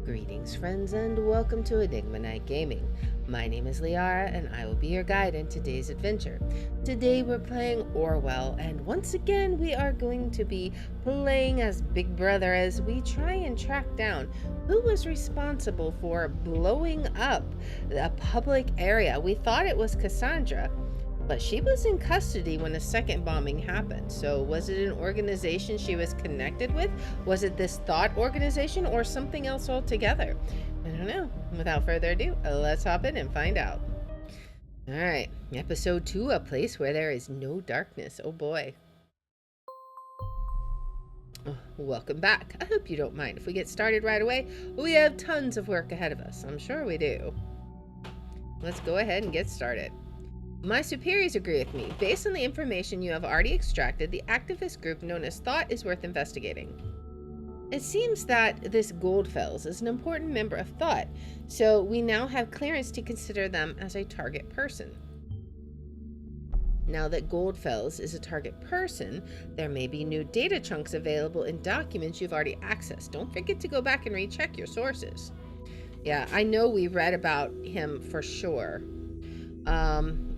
Greetings, friends, and welcome to Enigma Night Gaming. My name is Liara, and I will be your guide in today's adventure. Today we're playing Orwell, and once again we are going to be playing as Big Brother as we try and track down who was responsible for blowing up a public area. We thought it was Cassandra, but she was in custody when the second bombing happened. So was it an organization she was connected with? Was it this thought organization or something else altogether? I don't know. Without further ado, let's hop in and find out. All right, episode 2, a place where there is no darkness. Oh boy. Welcome back. I hope you don't mind if we get started right away. We have tons of work ahead of us. I'm sure we do. Let's go ahead and get started. My superiors agree with me. Based on the information you have already extracted, the activist group known as Thought is worth investigating. It seems that this Goldfells is an important member of Thought, so we now have clearance to consider them as a target person. Now that Goldfells is a target person, there may be new data chunks available in documents you've already accessed. Don't forget to go back and recheck your sources. Yeah, I know we read about him for sure.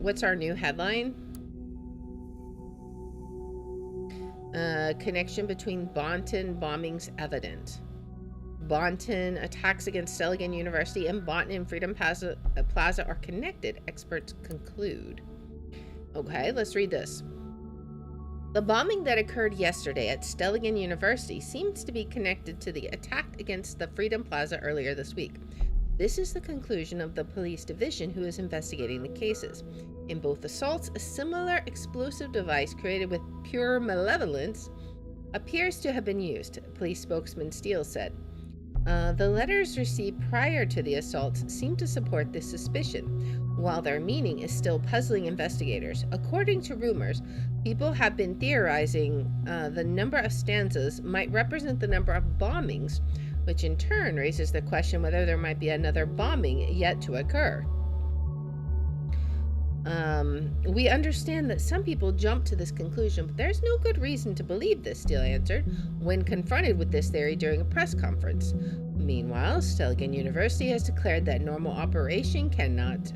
What's our new headline? Connection between Bonton bombings evident. Bonton attacks against Stelligan University and Bonton and Freedom Plaza are connected, experts conclude. Okay, let's read this. The bombing that occurred yesterday at Stelligan University seems to be connected to the attack against the Freedom Plaza earlier this week. This is the conclusion of the police division who is investigating the cases. In both assaults, a similar explosive device created with pure malevolence appears to have been used, police spokesman Steele said. The letters received prior to the assaults seem to support this suspicion, while their meaning is still puzzling investigators. According to rumors, people have been theorizing the number of stanzas might represent the number of bombings, which in turn raises the question whether there might be another bombing yet to occur. We understand that some people jump to this conclusion, but there's no good reason to believe this, Steele answered when confronted with this theory during a press conference. Meanwhile, Stelligan University has declared that normal operation cannot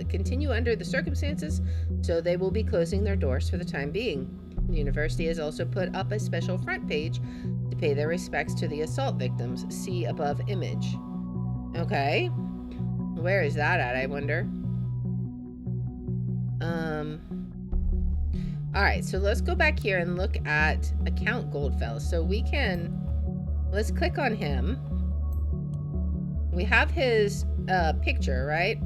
continue under the circumstances, so they will be closing their doors for the time being. The university has also put up a special front page to pay their respects to the assault victims. See above image. Okay. Where is that at, I wonder? Alright, so let's go back here and look at account Goldfells. So we can, let's click on him. We have his picture, right?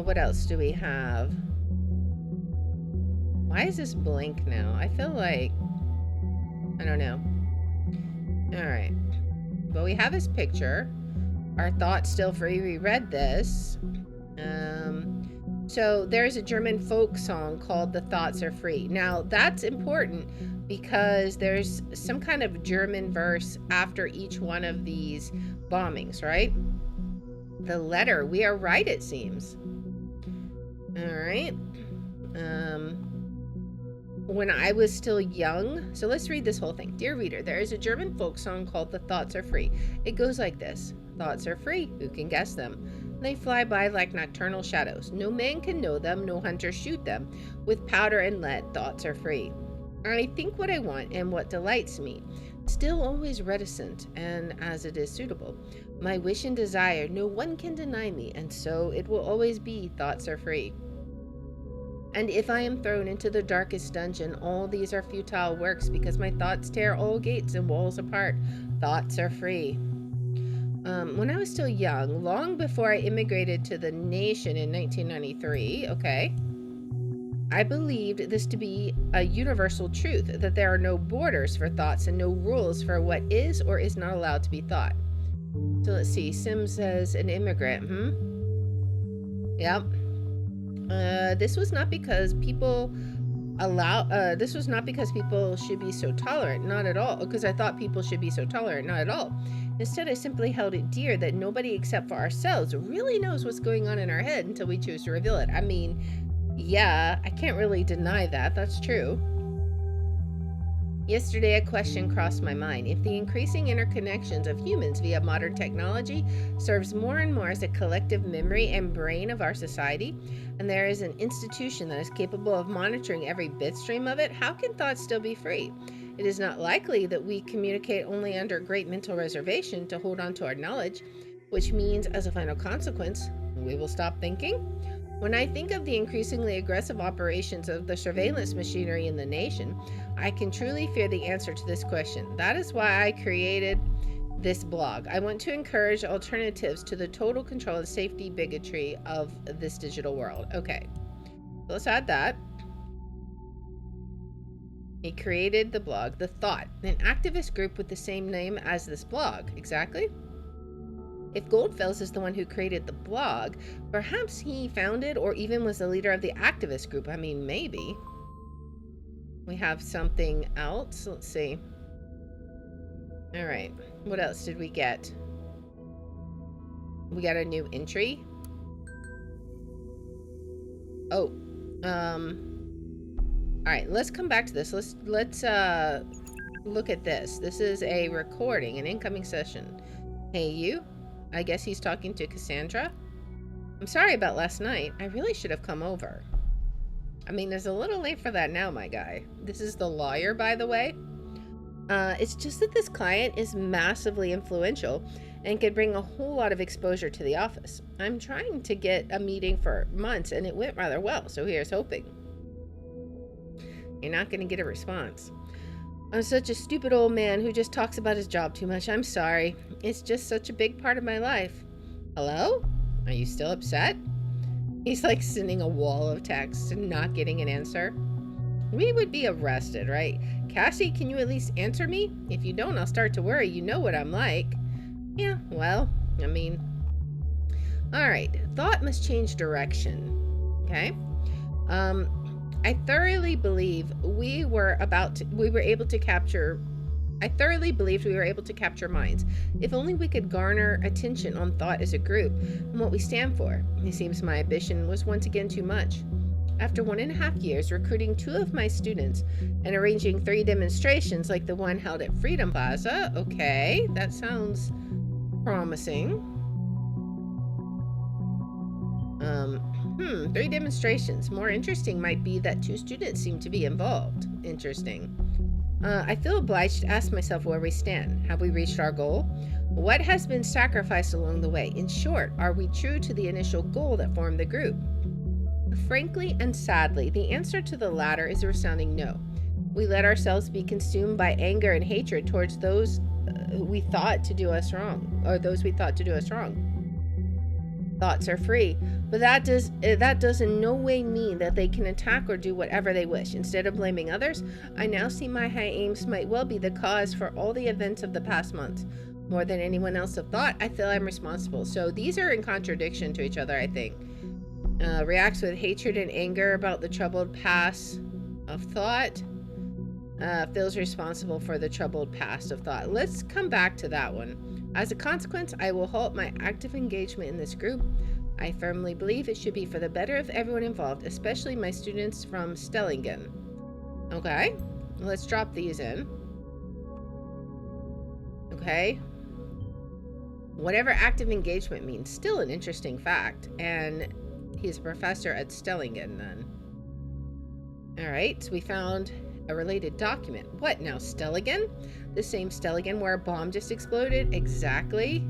What else do we have? Why is this blank now? I feel like, I don't know. Alright. But we have his picture. Our thoughts still free. We read this. So there's a German folk song called The Thoughts Are Free. Now that's important because there's some kind of German verse after each one of these bombings, right? The letter, we are right, it seems. All right. When I was still young, so let's read this whole thing. Dear reader, there is a German folk song called The Thoughts Are Free. It goes like this. Thoughts are free, who can guess them? They fly by like nocturnal shadows. No man can know them, no hunter shoot them. With powder and lead, thoughts are free. I think what I want and what delights me, still always reticent, and as it is suitable. My wish and desire, no one can deny me, and so it will always be, thoughts are free. And if I am thrown into the darkest dungeon, all these are futile works, because my thoughts tear all gates and walls apart. Thoughts are free. When I was still young, long before I immigrated to the nation in 1993, okay, I believed this to be a universal truth, that there are no borders for thoughts and no rules for what is or is not allowed to be thought. So let's see, Sim says an immigrant, Yep. This was not because people should be so tolerant, not at all, because I thought people should be so tolerant, not at all. Instead, I simply held it dear that nobody except for ourselves really knows what's going on in our head until we choose to reveal it. I mean, yeah, I can't really deny that. That's true. Yesterday, a question crossed my mind. If the increasing interconnections of humans via modern technology serves more and more as a collective memory and brain of our society, and there is an institution that is capable of monitoring every bit stream of it, how can thought still be free? It is not likely that we communicate only under great mental reservation to hold on to our knowledge, which means, as a final consequence, we will stop thinking. When I think of the increasingly aggressive operations of the surveillance machinery in the nation, I can truly fear the answer to this question. That is why I created this blog. I want to encourage alternatives to the total control and safety bigotry of this digital world. Okay, let's add that. He created the blog, The Thought, an activist group with the same name as this blog. Exactly. If Goldfels is the one who created the blog, perhaps he founded or even was the leader of the activist group. I mean, maybe. We have something else. Let's see. All right. What else did we get? We got a new entry. Oh. All right, let's come back to this. Let's look at this. This is a recording, an incoming session. Hey, you. I guess he's talking to Cassandra. I'm sorry about last night. I really should have come over. I mean, it's a little late for that now, my guy. This is the lawyer, by the way. It's just that this client is massively influential and could bring a whole lot of exposure to the office. I'm trying to get a meeting for months, and it went rather well, so here's hoping. You're not going to get a response. I'm such a stupid old man who just talks about his job too much. I'm sorry. It's just such a big part of my life. Hello? Are you still upset? He's like sending a wall of text and not getting an answer. We would be arrested, right? Cassie, can you at least answer me? If you don't, I'll start to worry. You know what I'm like. Yeah, well, I mean... Alright, thought must change direction. Okay? I thoroughly believed we were able to capture minds. If only we could garner attention on thought as a group and what we stand for. It seems my ambition was once again too much. After 1.5 years recruiting 2 of my students and arranging 3 demonstrations like the one held at Freedom Plaza, okay, that sounds promising. 3 demonstrations. More interesting might be that 2 students seem to be involved. Interesting. I feel obliged to ask myself where we stand. Have we reached our goal? What has been sacrificed along the way? In short, are we true to the initial goal that formed the group? Frankly and sadly, the answer to the latter is a resounding no. We let ourselves be consumed by anger and hatred towards those we thought to do us wrong, or those we thought to do us wrong. Thoughts are free, but that does in no way mean that they can attack or do whatever they wish. Instead of blaming others, I now see my high aims might well be the cause for all the events of the past months. More than anyone else have thought, I feel I'm responsible. So these are in contradiction to each other, I think. Reacts with hatred and anger about the troubled past of thought. Feels responsible for the troubled past of thought. Let's come back to that one. As a consequence, I will halt my active engagement in this group. I firmly believe it should be for the better of everyone involved, especially my students from Stellingen. Okay, let's drop these in. Okay. Whatever active engagement means, still an interesting fact. And he's a professor at Stellingen then. All right, so we found a related document. What now, Stellingen? The same Stellingen where a bomb just exploded? Exactly.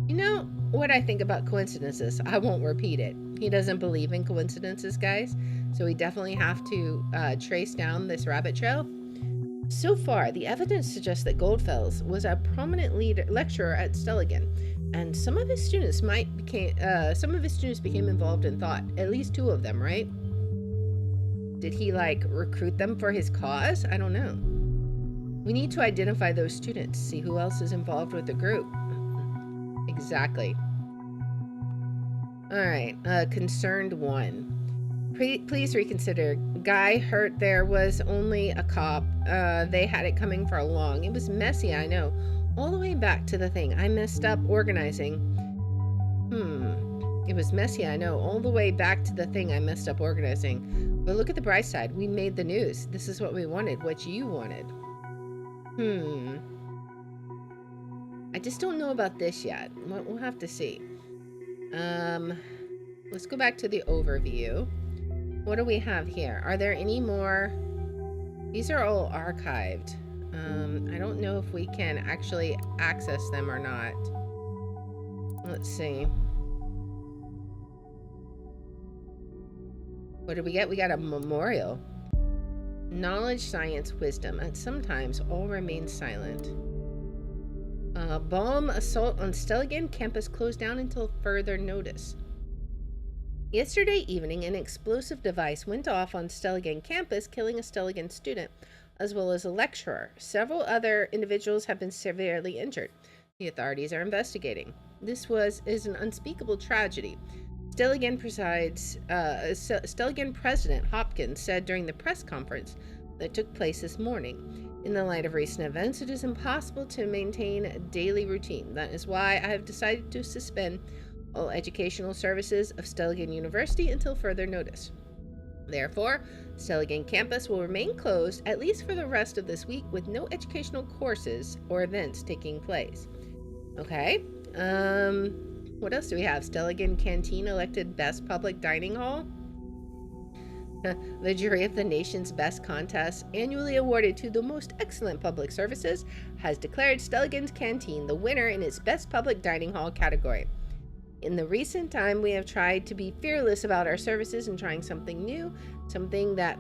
You know what I think about coincidences? I won't repeat it. He doesn't believe in coincidences, guys. So we definitely have to trace down this rabbit trail. So far, the evidence suggests that Goldfels was a prominent lecturer at Stellingen, and some of his students became involved in thought. At least 2 of them, right? Did he like recruit them for his cause? I don't know. We need to identify those students, see who else is involved with the group. Exactly. All right, concerned 1. Please reconsider. Guy hurt there was only a cop. They had it coming for long. It was messy, I know. All the way back to the thing I messed up organizing. It was messy, I know. All the way back to the thing I messed up organizing. But look at the bright side. We made the news. This is what we wanted, what you wanted. Hmm. I just don't know about this yet. We'll have to see. Um, let's go back to the overview. What do we have here? Are there any more? These are all archived. I don't know if we can actually access them or not. Let's see. What did we get? We got a memorial. Knowledge, science, wisdom, and sometimes all remain silent. Bomb assault on Stelligan campus closed down until further notice. Yesterday evening, an explosive device went off on Stelligan campus, killing a Stelligan student, as well as a lecturer. Several other individuals have been severely injured. The authorities are investigating. This is an unspeakable tragedy. Stelligan President Hopkins said during the press conference that took place this morning. In the light of recent events, it is impossible to maintain a daily routine. That is why I have decided to suspend all educational services of Stelligan University until further notice. Therefore, Stelligan campus will remain closed at least for the rest of this week, with no educational courses or events taking place. Okay. What else do we have? Stelligan Canteen elected Best Public Dining Hall. The jury of the nation's best contest, annually awarded to the most excellent public services, has declared Stelligan's Canteen the winner in its Best Public Dining Hall category. In the recent time, we have tried to be fearless about our services and trying something new, something that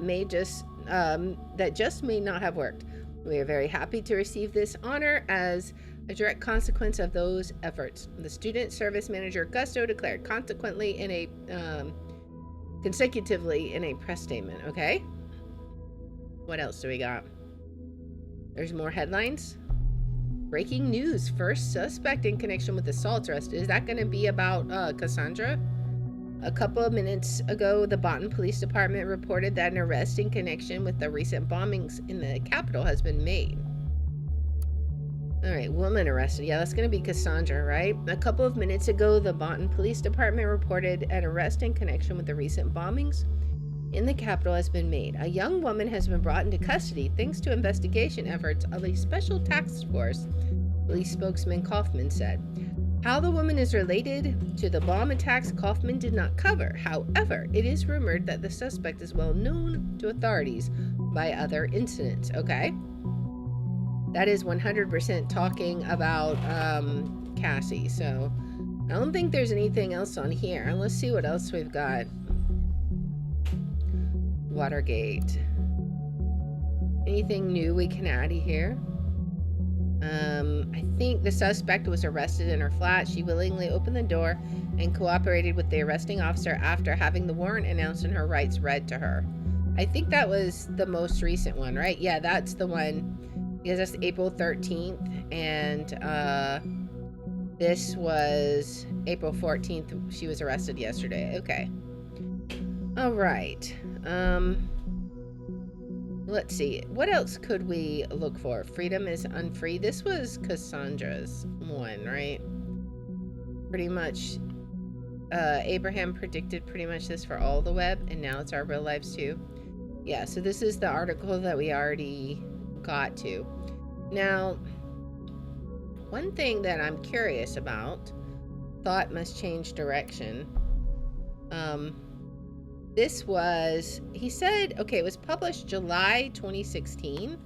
just may not have worked. We are very happy to receive this honor as a direct consequence of those efforts. The student service manager Gusto declared consecutively in a press statement. Okay. What else do we got? There's more headlines. Breaking news. First suspect in connection with assault arrest. Is that going to be about Cassandra? A couple of minutes ago, the Boonton Police Department reported that an arrest in connection with the recent bombings in the Capitol has been made. All right, woman arrested. Yeah, that's going to be Cassandra, right? A couple of minutes ago, the Boonton Police Department reported an arrest in connection with the recent bombings in the Capitol has been made. A young woman has been brought into custody thanks to investigation efforts of a special task force, police spokesman Kaufman said. How the woman is related to the bomb attacks, Kaufman did not cover. However, it is rumored that the suspect is well known to authorities by other incidents. Okay? That is 100% talking about Cassie. So I don't think there's anything else on here. Let's see what else we've got. Watergate. Anything new we can add here? I think the suspect was arrested in her flat. She willingly opened the door and cooperated with the arresting officer after having the warrant announced and her rights read to her. I think that was the most recent one, right? Yeah, that's the one, because that's April 13th, and this was April 14th. She was arrested yesterday. Okay. All right. Let's see. What else could we look for? Freedom is unfree. This was Cassandra's one, right? Pretty much. Abraham predicted pretty much this for all the web, and now it's our real lives too. Yeah, so this is the article that we already got to. Now, one thing that I'm curious about, thought must change direction. This was, he said, okay, it was published July 2016.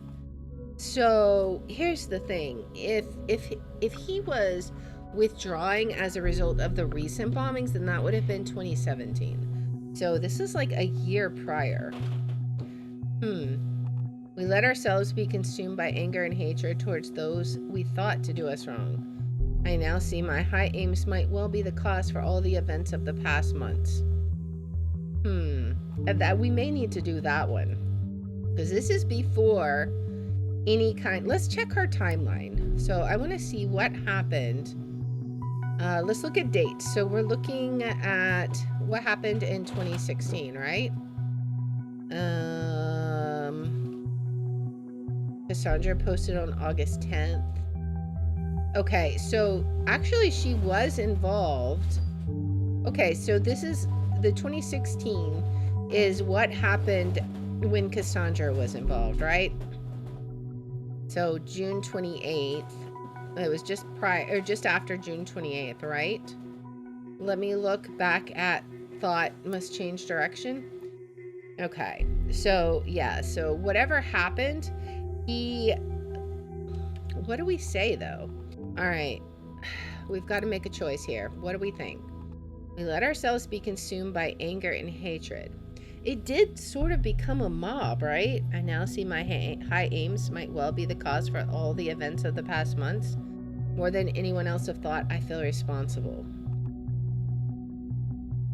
So here's the thing. If he was withdrawing as a result of the recent bombings, then that would have been 2017. So this is like a year prior. We let ourselves be consumed by anger and hatred towards those we thought to do us wrong. I now see my high aims might well be the cause for all the events of the past months. And that we may need to do that one, because this is before any kind. Let's check her timeline. So I want to see what happened. Let's look at dates. So we're looking at what happened in 2016, right? Cassandra posted on August 10th. Okay, so actually she was involved. Okay, so this is the 2016 is what happened when Cassandra was involved, right? So June 28th. It was just prior or just after June 28th, right? Let me look back at thought must change direction. Okay. So, yeah, so whatever happened, he what do we say though? All right. We've got to make a choice here. What do we think? We let ourselves be consumed by anger and hatred. It did sort of become a mob, right? I now see my high aims might well be the cause for all the events of the past months. More than anyone else have thought, I feel responsible.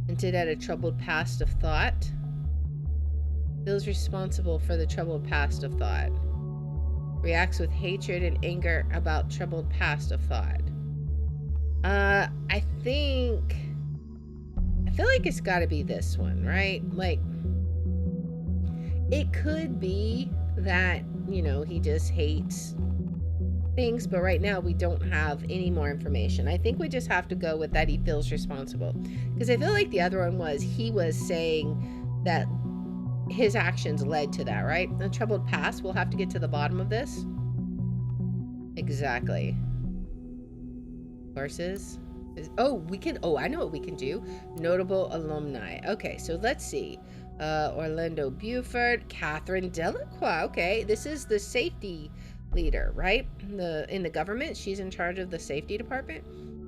Hinted at a troubled past of thought. Feels responsible for the troubled past of thought. Reacts with hatred and anger about troubled past of thought. I feel like it's got to be this one, right? Like, it could be that, he just hates things, but right now we don't have any more information. I think we just have to go with that he feels responsible. Because I feel like the other one was he was saying that his actions led to that, right? The troubled past, we'll have to get to the bottom of this. Exactly. Courses. I know what we can do. Notable alumni. Okay, so let's see. Orlando Buford, Catherine Delacroix. Okay, this is the safety leader, right? In the government, she's in charge of the safety department.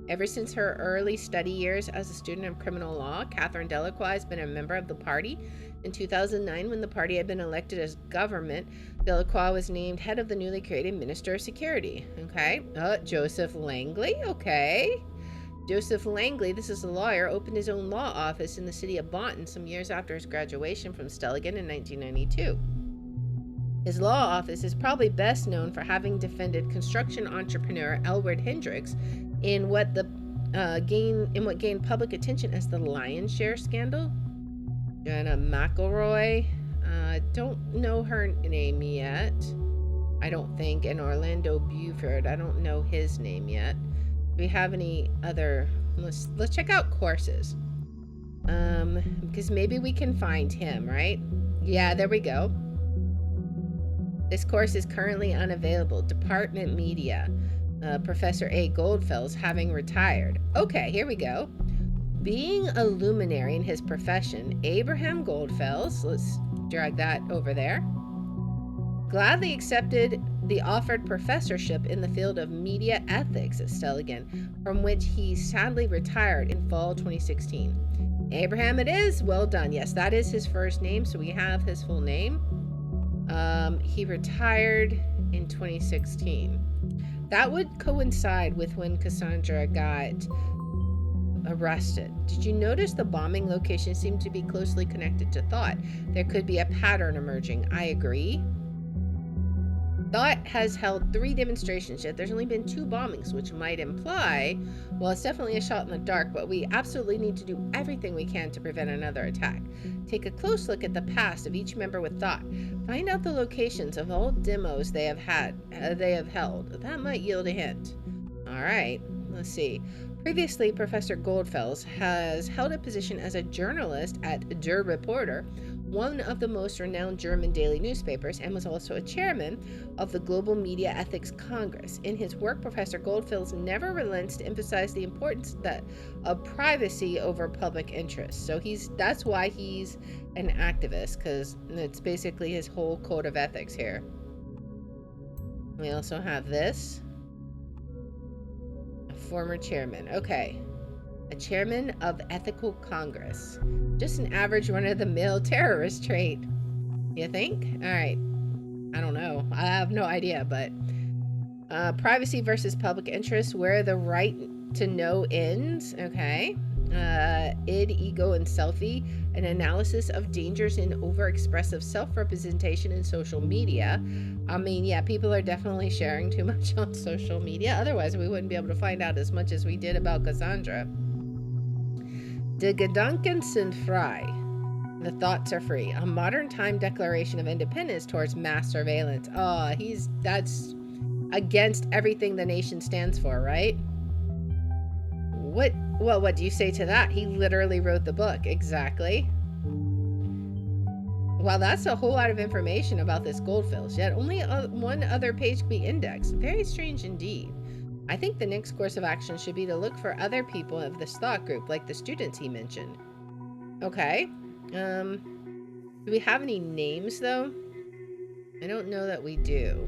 Ever since her early study years as a student of criminal law, Catherine Delacroix has been a member of the party. In 2009, when the party had been elected as government, Delacroix was named head of the newly created Minister of Security. Okay. Joseph Langley. Okay. Joseph Langley, this is a lawyer, opened his own law office in the city of Bonton some years after his graduation from Stelligan in 1992. His law office is probably best known for having defended construction entrepreneur Elwood Hendricks in what gained public attention as the Lion's Share scandal. Jenna McElroy, don't know her name yet. I don't think. And Orlando Buford, I don't know his name yet. Do we have any other? Let's check out courses. Because maybe we can find him, right? Yeah, there we go. This course is currently unavailable. Department Media. Professor A. Goldfels, having retired. Okay, here we go. Being a luminary in his profession, Abraham Goldfels, let's drag that over there, gladly accepted the offered professorship in the field of media ethics at Stelligan, from which he sadly retired in fall 2016. Abraham it is. Well done. Yes, that is his first name, so we have his full name. He retired in 2016. That would coincide with when Cassandra got arrested. Did you notice the bombing location seemed to be closely connected to thought? There could be a pattern emerging. I agree. Thought has held 3 demonstrations, yet there's only been 2 bombings, which might imply, well, it's definitely a shot in the dark, but we absolutely need to do everything we can to prevent another attack. Take a close look at the past of each member with Thought. Find out the locations of all demos they have held. That might yield a hint. All right, let's see. Previously, Professor Goldfels has held a position as a journalist at Der Reporter, one of the most renowned German daily newspapers, and was also a chairman of the Global Media Ethics Congress. In his work, Professor Goldfels never relents to emphasize the importance of privacy over public interest. So that's why he's an activist, because it's basically his whole code of ethics here. We also have this. A former chairman. Okay. A chairman of Ethical Congress. Just an average run-of-the-mill terrorist trait. You think? All right. I don't know. I have no idea, but privacy versus public interest, where the right to know ends. Okay. Id, ego, and selfie. An analysis of dangers in overexpressive self-representation in social media. I mean, yeah, people are definitely sharing too much on social media. Otherwise, we wouldn't be able to find out as much as we did about Cassandra. De Gedanken sind frei. The thoughts are free. A modern time declaration of independence towards mass surveillance. Oh, that's against everything the nation stands for, right? What do you say to that? He literally wrote the book. Exactly. Wow, that's a whole lot of information about this goldfish, yet only one other page can be indexed. Very strange indeed. I think the next course of action should be to look for other people of this thought group, like the students he mentioned. Okay. Do we have any names, though? I don't know that we do.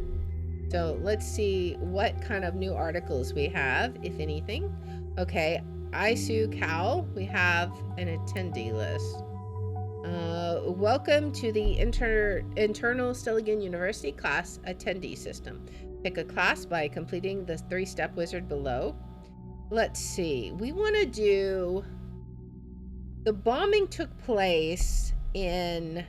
So let's see what kind of new articles we have, if anything. Okay, Isu Cal, we have an attendee list. Welcome to the internal Stelligan University class attendee system. Pick a class by completing the 3-step wizard below. Let's see. We want to do... The bombing took place in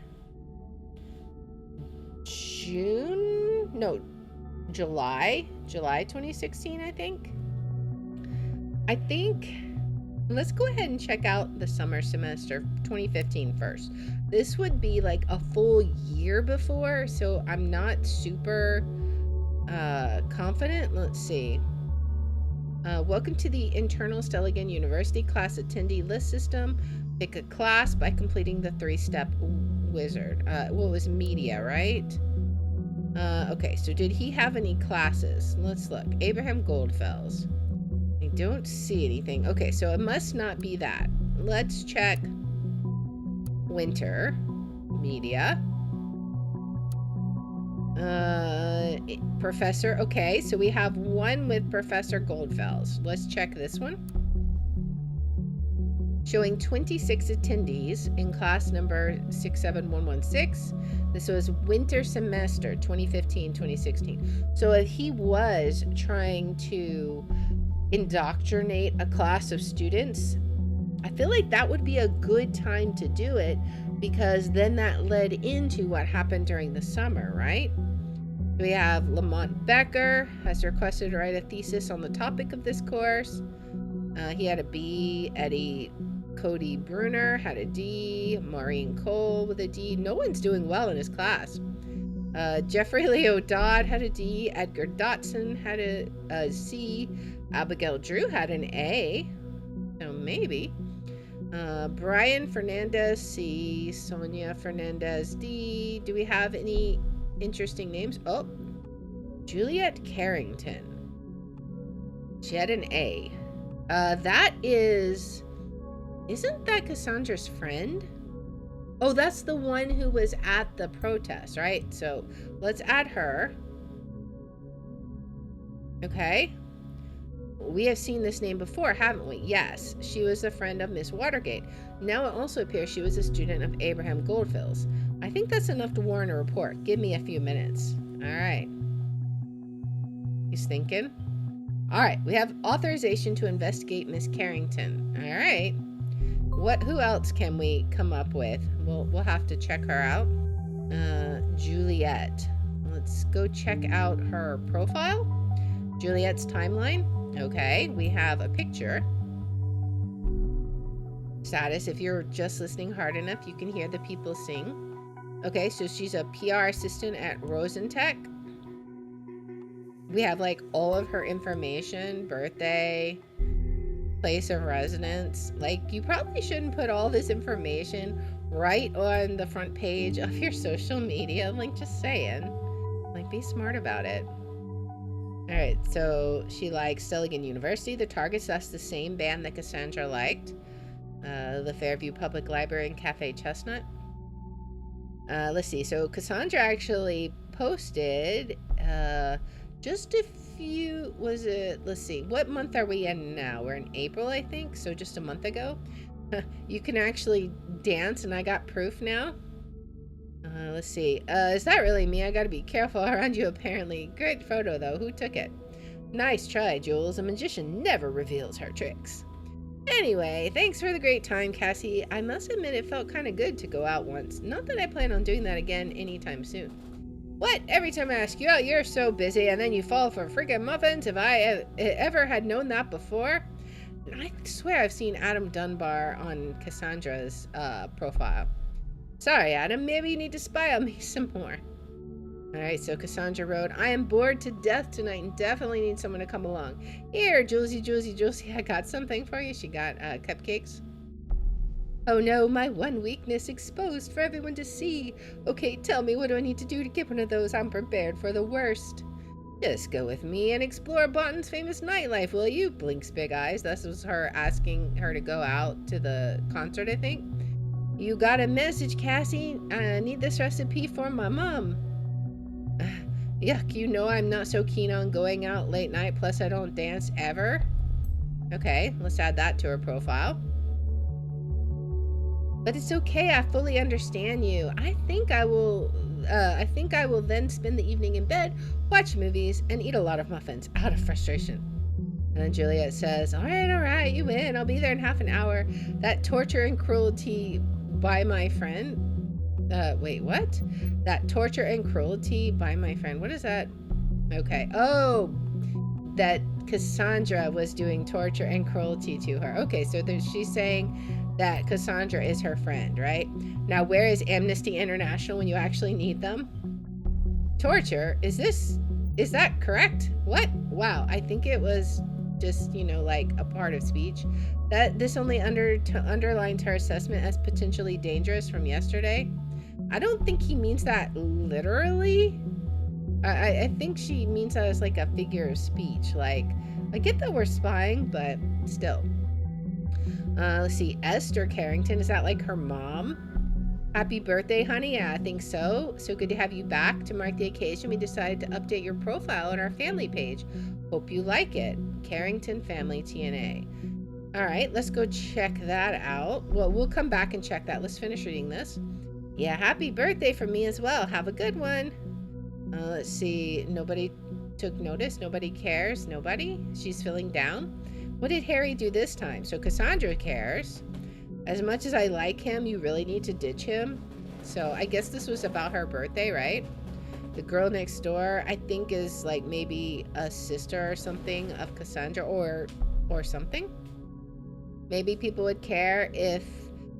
July 2016, I think. Let's go ahead and check out the summer semester 2015 first. This would be like a full year before, so I'm not super confident. Let's see. Welcome to the internal Stelligan University class attendee list system. Pick a class by completing the 3-step wizard. What was media, right? Okay, so did he have any classes? Let's look. Abraham Goldfels. I don't see anything. Okay, so it must not be that. Let's check winter media. Professor. Okay, so we have one with Professor Goldfels. Let's check this one. Showing 26 attendees in class number 67116. This was winter semester 2015-2016. So if he was trying to indoctrinate a class of students, I feel like that would be a good time to do it, because then that led into what happened during the summer, right? We have Lamont Becker has requested to write a thesis on the topic of this course. He had a B. Cody Bruner had a D. Maureen Cole with a D. No one's doing well in his class. Jeffrey Leo Dodd had a D. Edgar Dotson had a C. Abigail Drew had an A. So maybe. Brian Fernandez C. Sonia Fernandez D. Do we have any interesting names? Oh, Juliet Carrington. She had an A. Isn't that Cassandra's friend? Oh, that's the one who was at the protest, right? So let's add her. Okay. We have seen this name before, haven't we? Yes, she was a friend of Miss Watergate. Now it also appears she was a student of Abraham Goldfels. I think that's enough to warrant a report. Give me a few minutes. All right. He's thinking. All right, we have authorization to investigate Miss Carrington. All right. Who else can we come up with? We'll have to check her out. Juliet. Let's go check out her profile. Juliet's timeline. Okay, we have a picture. Status, if you're just listening hard enough, you can hear the people sing. Okay, so she's a PR assistant at Rosentech. We have like all of her information, birthday, place of residence. Like, you probably shouldn't put all this information right on the front page of your social media. Like, just saying. Like, be smart about it. All right, so she likes Stelligan University, the Targets. That's the same band that Cassandra liked. The Fairview Public Library and Cafe Chestnut. Let's see. So Cassandra actually posted just a few, let's see, what month are we in now? We're in April, I think, so just a month ago. You can actually dance, and I got proof now. Let's see. Is that really me? I gotta be careful around you, apparently. Great photo, though. Who took it? Nice try, Jules. A magician never reveals her tricks. Anyway, thanks for the great time, Cassie. I must admit it felt kind of good to go out once. Not that I plan on doing that again anytime soon. What? Every time I ask you out, you're so busy, and then you fall for freaking muffins? If I ever had known that before? I swear I've seen Adam Dunbar on Cassandra's profile. Sorry, Adam. Maybe you need to spy on me some more. Alright, so Cassandra wrote, I am bored to death tonight and definitely need someone to come along. Here, Julesy, I got something for you. She got cupcakes. Oh no, my one weakness exposed for everyone to see. Okay, tell me, what do I need to do to get one of those? I'm prepared for the worst. Just go with me and explore Botton's famous nightlife, will you? Blinks big eyes. This was her asking her to go out to the concert, I think. You got a message, Cassie. I need this recipe for my mom. Yuck, you know I'm not so keen on going out late night, plus I don't dance ever. Okay, let's add that to her profile. But it's okay, I fully understand you. I think I will then spend the evening in bed, watch movies, and eat a lot of muffins out of frustration. And then Juliet says, all right, you win. I'll be there in half an hour. That torture and cruelty by my friend. Wait, what? That torture and cruelty by my friend. What is that? Okay. Oh, that Cassandra was doing torture and cruelty to her. Okay, so she's saying that Cassandra is her friend, right? Now, where is Amnesty International when you actually need them? Torture? Is that correct? What? Wow, I think it was just, like a part of speech. That this only underlines her assessment as potentially dangerous from yesterday. I don't think he means that literally. I think she means that as like a figure of speech. Like, I get that we're spying, but still. Let's see, Esther Carrington, is that like her mom? Happy birthday, honey. Yeah, I think so. So good to have you back. To mark the occasion, we decided to update your profile on our family page. Hope you like it. Carrington Family TNA. All right, let's go check that out. Well, we'll come back and check that. Let's finish reading this. Yeah, happy birthday from me as well. Have a good one. Let's see. Nobody took notice. Nobody cares. Nobody. She's feeling down. What did Harry do this time? So Cassandra cares. As much as I like him, you really need to ditch him. So I guess this was about her birthday, right? The girl next door, I think, is like maybe a sister or something of Cassandra, or something. Maybe people would care if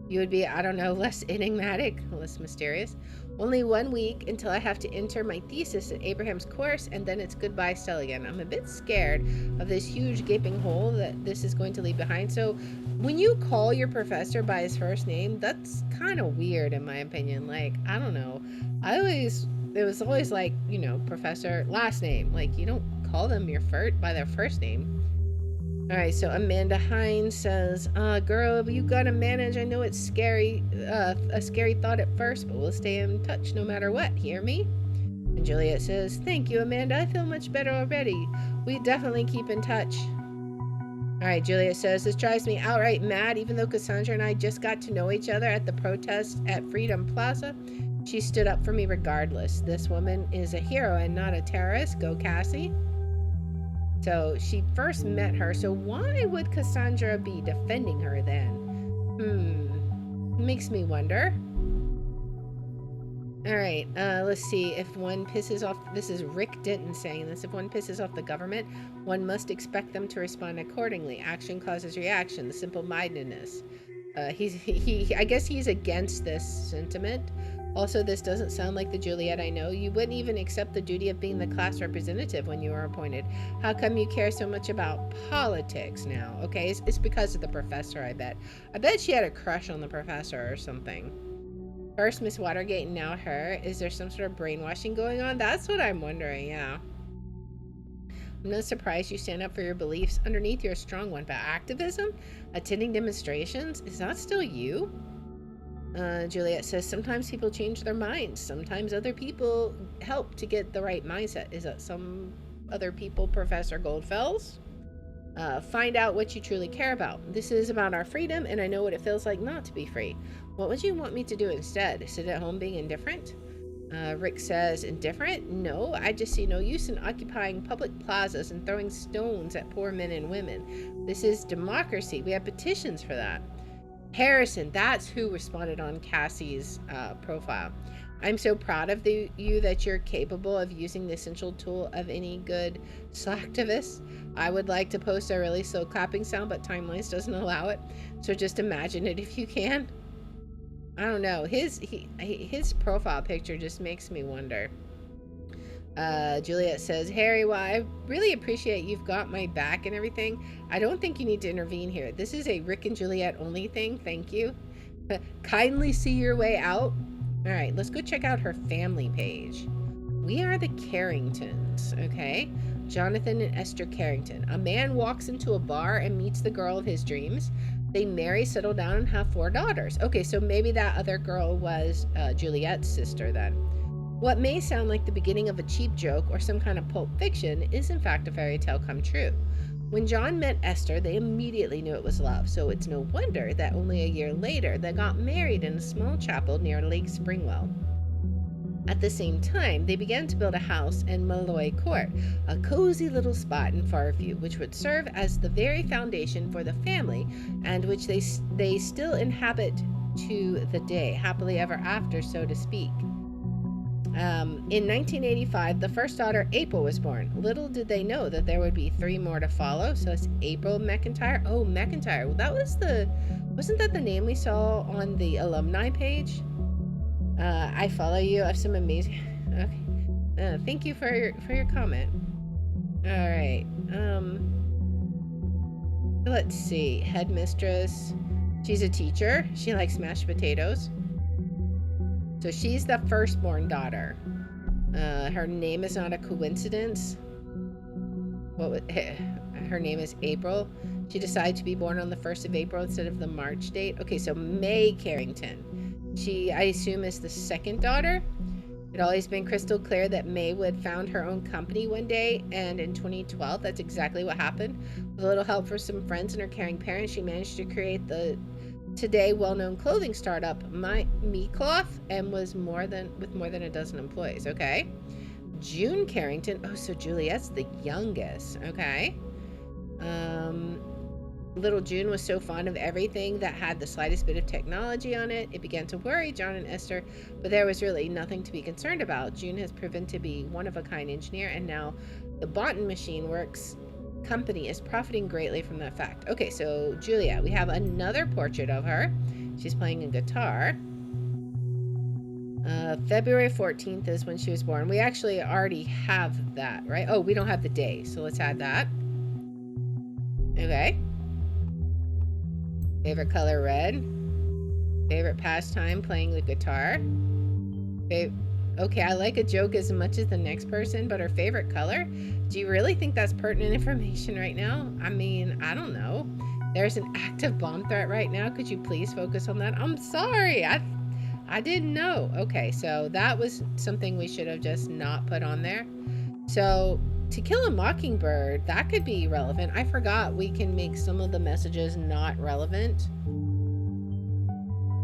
you would be, I don't know, less enigmatic, less mysterious. Only 1 week until I have to enter my thesis at Abraham's course, and then it's goodbye Stelligan. I'm a bit scared of this huge gaping hole that this is going to leave behind. So when you call your professor by his first name, that's kind of weird in my opinion. Like, I don't know. It was always like, professor, last name. Like, you don't call them by their first name. All right, so Amanda Hines says, girl, you gotta manage. I know it's scary, a scary thought at first, but we'll stay in touch no matter what. Hear me? And Juliet says, thank you, Amanda. I feel much better already. We definitely keep in touch. All right, Juliet says, this drives me outright mad. Even though Cassandra and I just got to know each other at the protest at Freedom Plaza, she stood up for me regardless. This woman is a hero and not a terrorist. Go, Cassie. So she first met her, so why would Cassandra be defending her then? Makes me wonder. All right, let's see. If one pisses off, this is Rick Denton saying this, if one pisses off the government, one must expect them to respond accordingly. Action causes reaction, the simple-mindedness. I guess he's against this sentiment. Also, this doesn't sound like the Juliet I know. You wouldn't even accept the duty of being the class representative when you were appointed. How come you care so much about politics now? Okay, it's because of the professor, I bet. I bet she had a crush on the professor or something. First Miss Watergate and now her. Is there some sort of brainwashing going on? That's what I'm wondering, yeah. I'm not surprised you stand up for your beliefs. Underneath, you're a strong one. But activism? Attending demonstrations? Is that still you? Juliet says, sometimes people change their minds. Sometimes other people help to get the right mindset. Is that some other people, Professor Goldfells? Find out what you truly care about. This is about our freedom, and I know what it feels like not to be free. What would you want me to do instead? Sit at home being indifferent? Rick says, indifferent? No, I just see no use in occupying public plazas and throwing stones at poor men and women. This is democracy. We have petitions for that. Harrison, that's who responded on Cassie's profile. I'm so proud of you that you're capable of using the essential tool of any good slacktivist. I would like to post a really slow clapping sound, but Timelines doesn't allow it. So just imagine it if you can. I don't know. His profile picture just makes me wonder. Juliet says, Harry, well, I really appreciate you've got my back and everything. I don't think you need to intervene here. This is a Rick and Juliet only thing. Thank you. Kindly see your way out. All right, let's go check out her family page. We are the Carringtons, okay? Jonathan and Esther Carrington. A man walks into a bar and meets the girl of his dreams. They marry, settle down, and have 4 daughters. Okay, so maybe that other girl was Juliet's sister then. What may sound like the beginning of a cheap joke or some kind of pulp fiction is in fact a fairy tale come true. When John met Esther, they immediately knew it was love, so it's no wonder that only a year later they got married in a small chapel near Lake Springwell. At the same time, they began to build a house in Malloy Court, a cozy little spot in Fairview, which would serve as the very foundation for the family and which they still inhabit to the day, happily ever after, so to speak. In 1985, the first daughter, April, was born. Little did they know that there would be 3 more to follow. So it's April McIntyre. Oh, McIntyre. Well, wasn't that the name we saw on the alumni page? I follow you. I have some amazing. Okay. Thank you for your comment. All right. Let's see. Headmistress. She's a teacher. She likes mashed potatoes. So she's the firstborn daughter. Her name is not a coincidence. Her name is April. She decided to be born on the 1st of April instead of the March date. Okay, so May Carrington. She, I assume, is the second daughter. It had always been crystal clear that May would found her own company one day, and in 2012, that's exactly what happened. With a little help from some friends and her caring parents, she managed to create the today well-known clothing startup Me Cloth, and was more than a dozen employees. Okay. June Carrington. Oh, so Juliet's the youngest. Okay. Little June was so fond of everything that had the slightest bit of technology on it. It began to worry John and Esther, but there was really nothing to be concerned about. June has proven to be one-of-a-kind engineer, and now the Bontton Machine Works company is profiting greatly from that fact. Okay, so Julia, we have another portrait of her. She's playing a guitar. February 14th is when she was born. We actually already have that, right? Oh, we don't have the day, so let's add that. Okay. Favorite color, red. Favorite pastime, playing the guitar. Okay, I like a joke as much as the next person, but her favorite color? Do you really think that's pertinent information right now? I mean, I don't know. There's an active bomb threat right now. Could you please focus on that? I'm sorry. I didn't know. Okay, so that was something we should have just not put on there. So, To Kill a Mockingbird, that could be relevant. I forgot we can make some of the messages not relevant.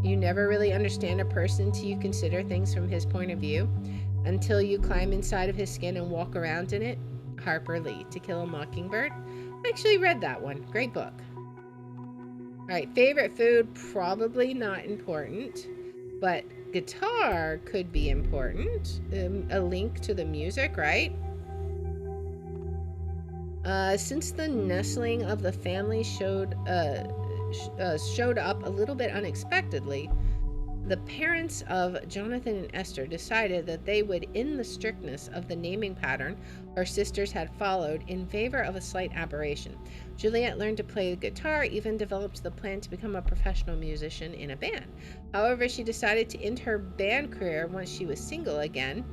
You never really understand a person till you consider things from his point of view, until you climb inside of his skin and walk around in it. Harper Lee, To Kill a Mockingbird. I actually read that one. Great book. All right, favorite food, probably not important, but guitar could be important. A link to the music, right? Since the nestling of the family showed up a little bit unexpectedly, the parents of Jonathan and Esther decided that they would end the strictness of the naming pattern her sisters had followed in favor of a slight aberration. Juliet learned to play the guitar, even developed the plan to become a professional musician in a band. However, she decided to end her band career once she was single again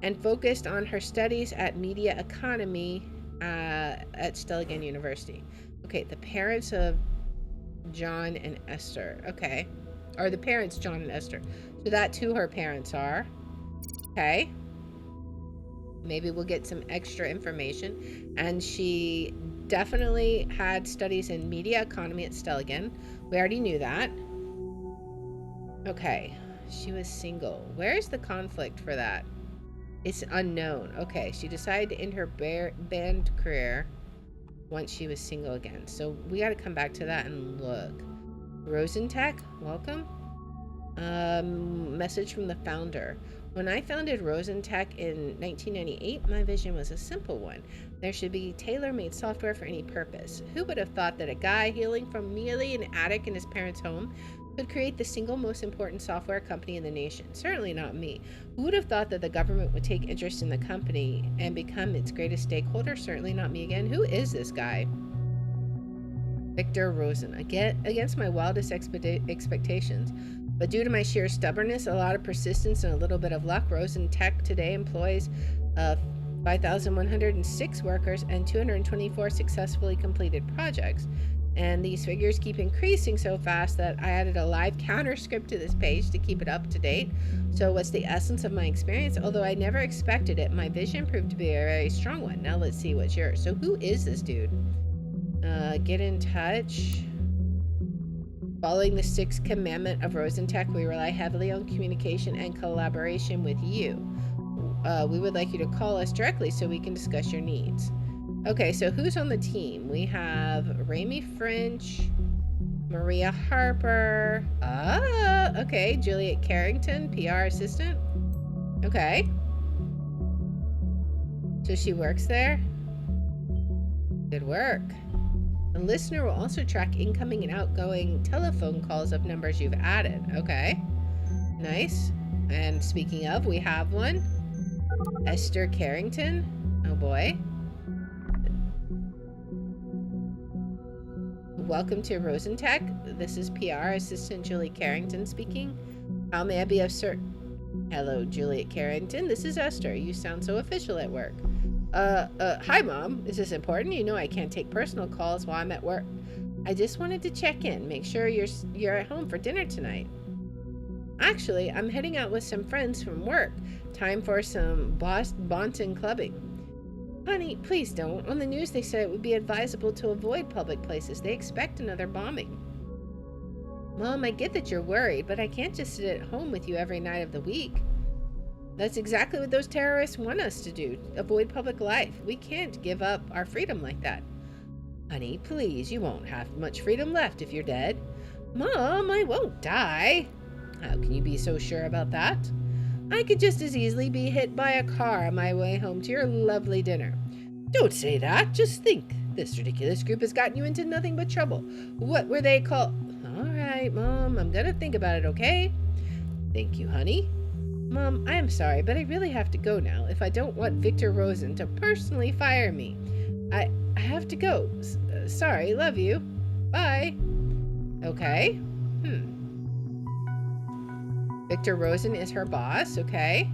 and focused on her studies at media economy at Stelligan University. Okay, the parents of John and Esther. Okay. Or the parents, John and Esther. So that's who her parents are. Okay. Maybe we'll get some extra information. And she definitely had studies in media economy at Stelligan. We already knew that. Okay. She was single. Where's the conflict for that? It's unknown. Okay. She decided to end her band career once she was single again. So we got to come back to that and look. Rosentech, welcome. Message from the founder. When I founded Rosentech in 1998, my vision was a simple one. There should be tailor-made software for any purpose. Who would have thought that a guy hailing from merely an attic in his parents' home could create the single most important software company in the nation? Certainly not me. Who would have thought that the government would take interest in the company and become its greatest stakeholder? Certainly not me again. Who is this guy? Victor Rosen. Again, against my wildest expectations. But due to my sheer stubbornness, a lot of persistence, and a little bit of luck, Rosen Tech today employs 5,106 workers and 224 successfully completed projects. And these figures keep increasing so fast that I added a live counter script to this page to keep it up to date. So what's the essence of my experience? Although I never expected it, my vision proved to be a very strong one. Now let's see what's yours. So who is this dude? Get in touch. Following the sixth commandment of Rosentech, we rely heavily on communication and collaboration with you. We would like you to call us directly so we can discuss your needs. Okay, so who's on the team? We have Rami French, Maria Harper. Okay, Juliet Carrington, PR assistant. Okay. So she works there? Good work. The listener will also track incoming and outgoing telephone calls of numbers you've added. Okay. Nice. And speaking of, we have one. Esther Carrington. Oh boy. Welcome to Rosentech. This is PR assistant Julie Carrington speaking. How may I be of service? Hello, Juliet Carrington. This is Esther. You sound so official at work. Hi, Mom. Is this important? You know I can't take personal calls while I'm at work. I just wanted to check in, make sure you're at home for dinner tonight. Actually, I'm heading out with some friends from work. Time for some Bonton clubbing. Honey, please don't. On the news they said it would be advisable to avoid public places. They expect another bombing. Mom, I get that you're worried, but I can't just sit at home with you every night of the week. That's exactly what those terrorists want us to do. Avoid public life. We can't give up our freedom like that. Honey, please, you won't have much freedom left if you're dead. Mom, I won't die. How can you be so sure about that? I could just as easily be hit by a car on my way home to your lovely dinner. Don't say that. Just think. This ridiculous group has gotten you into nothing but trouble. What were they called? All right, Mom. I'm going to think about it, okay? Thank you, honey. Mom, I am sorry, but I really have to go now if I don't want Victor Rosen to personally fire me. I have to go. Sorry, love you. Bye. Okay. Victor Rosen is her boss, okay?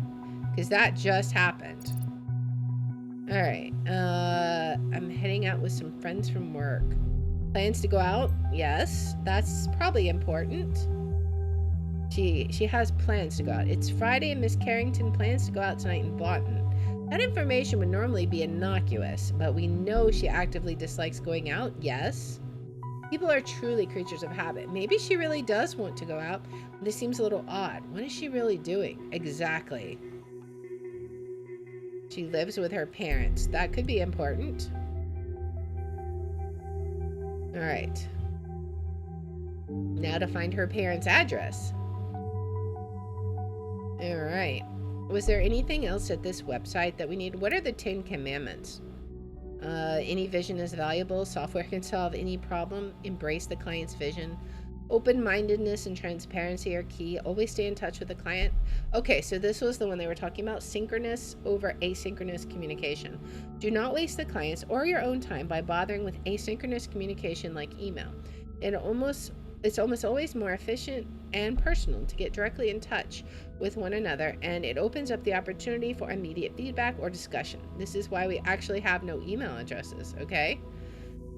Because that just happened. All right. I'm heading out with some friends from work. Plans to go out? Yes, that's probably important. She has plans to go out. It's Friday and Miss Carrington plans to go out tonight in Boston. That information would normally be innocuous, but we know she actively dislikes going out. Yes. People are truly creatures of habit. Maybe she really does want to go out. This seems a little odd. What is she really doing? Exactly. She lives with her parents. That could be important. All right. Now to find her parents' address. All right. Was there anything else at this website that we need? What are the 10 commandments? Any vision is valuable. Software can solve any problem. Embrace the client's vision. Open-mindedness and transparency are key. Always stay in touch with the client. Okay, so this was the one they were talking about. Synchronous over asynchronous communication. Do not waste the client's or your own time by bothering with asynchronous communication like email. It's almost always more efficient and personal to get directly in touch with one another, and it opens up the opportunity for immediate feedback or discussion. This is why we actually have no email addresses, okay?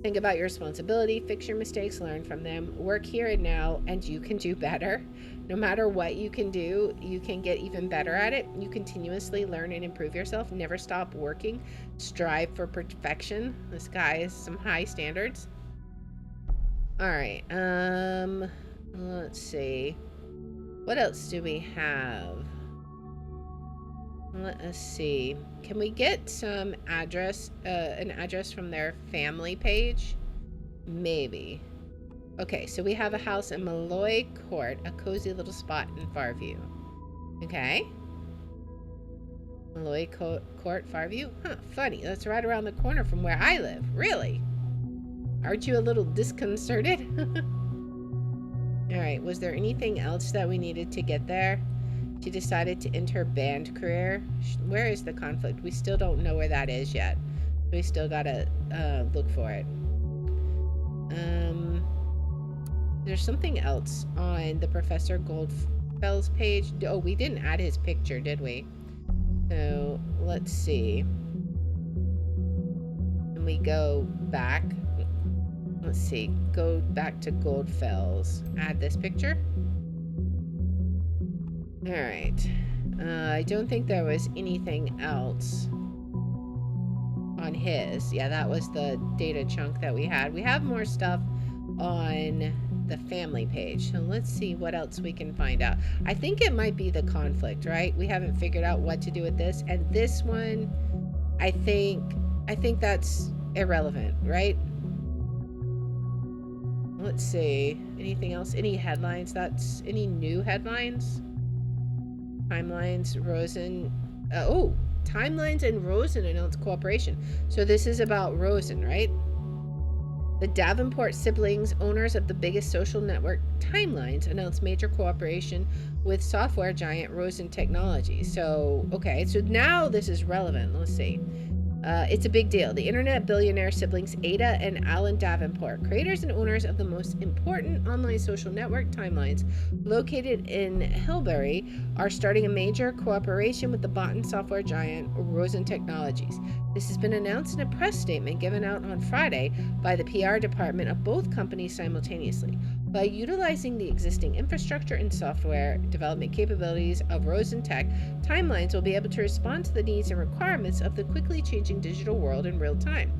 Think about your responsibility, fix your mistakes, learn from them, work here and now, and you can do better. No matter what you can do, you can get even better at it. You continuously learn and improve yourself. Never stop working. Strive for perfection. This guy has some high standards. All right, let's see. What else do we have? Let us see. Can we get some address, an address from their family page? Maybe. Okay, so we have a house in Malloy Court, a cozy little spot in Farview. Okay. Malloy Court, Farview? Huh, funny. That's right around the corner from where I live. Really? Aren't you a little disconcerted? All right, was there anything else that we needed to get there? She decided to end her band career. Where is the conflict? We still don't know where that is yet. We still gotta look for it. There's something else on the Professor Goldfell's page. Oh, we didn't add his picture, did we? So let's see. And we go back. Let's see. Go back to Goldfell's. Add this picture. All right. I don't think there was anything else on his. Yeah, that was the data chunk that we had. We have more stuff on the family page. So let's see what else we can find out. I think it might be the conflict, right? We haven't figured out what to do with this. And this one, I think that's irrelevant, right? Let's see. Anything else? Any headlines? That's any new headlines? Timelines, Rosen. Timelines and Rosen announced cooperation. So this is about Rosen, right? The Davenport siblings, owners of the biggest social network, Timelines, announced major cooperation with software giant Rosen Technologies. So, okay, so now this is relevant. Let's see. It's a big deal. The internet billionaire siblings Ada and Alan Davenport, creators and owners of the most important online social network, Timelines, located in Hillbury, are starting a major cooperation with the bot and software giant Rosen Technologies. This has been announced in a press statement given out on Friday by the PR department of both companies simultaneously. By utilizing the existing infrastructure and software development capabilities of Rosen Tech, Timelines will be able to respond to the needs and requirements of the quickly changing digital world in real time.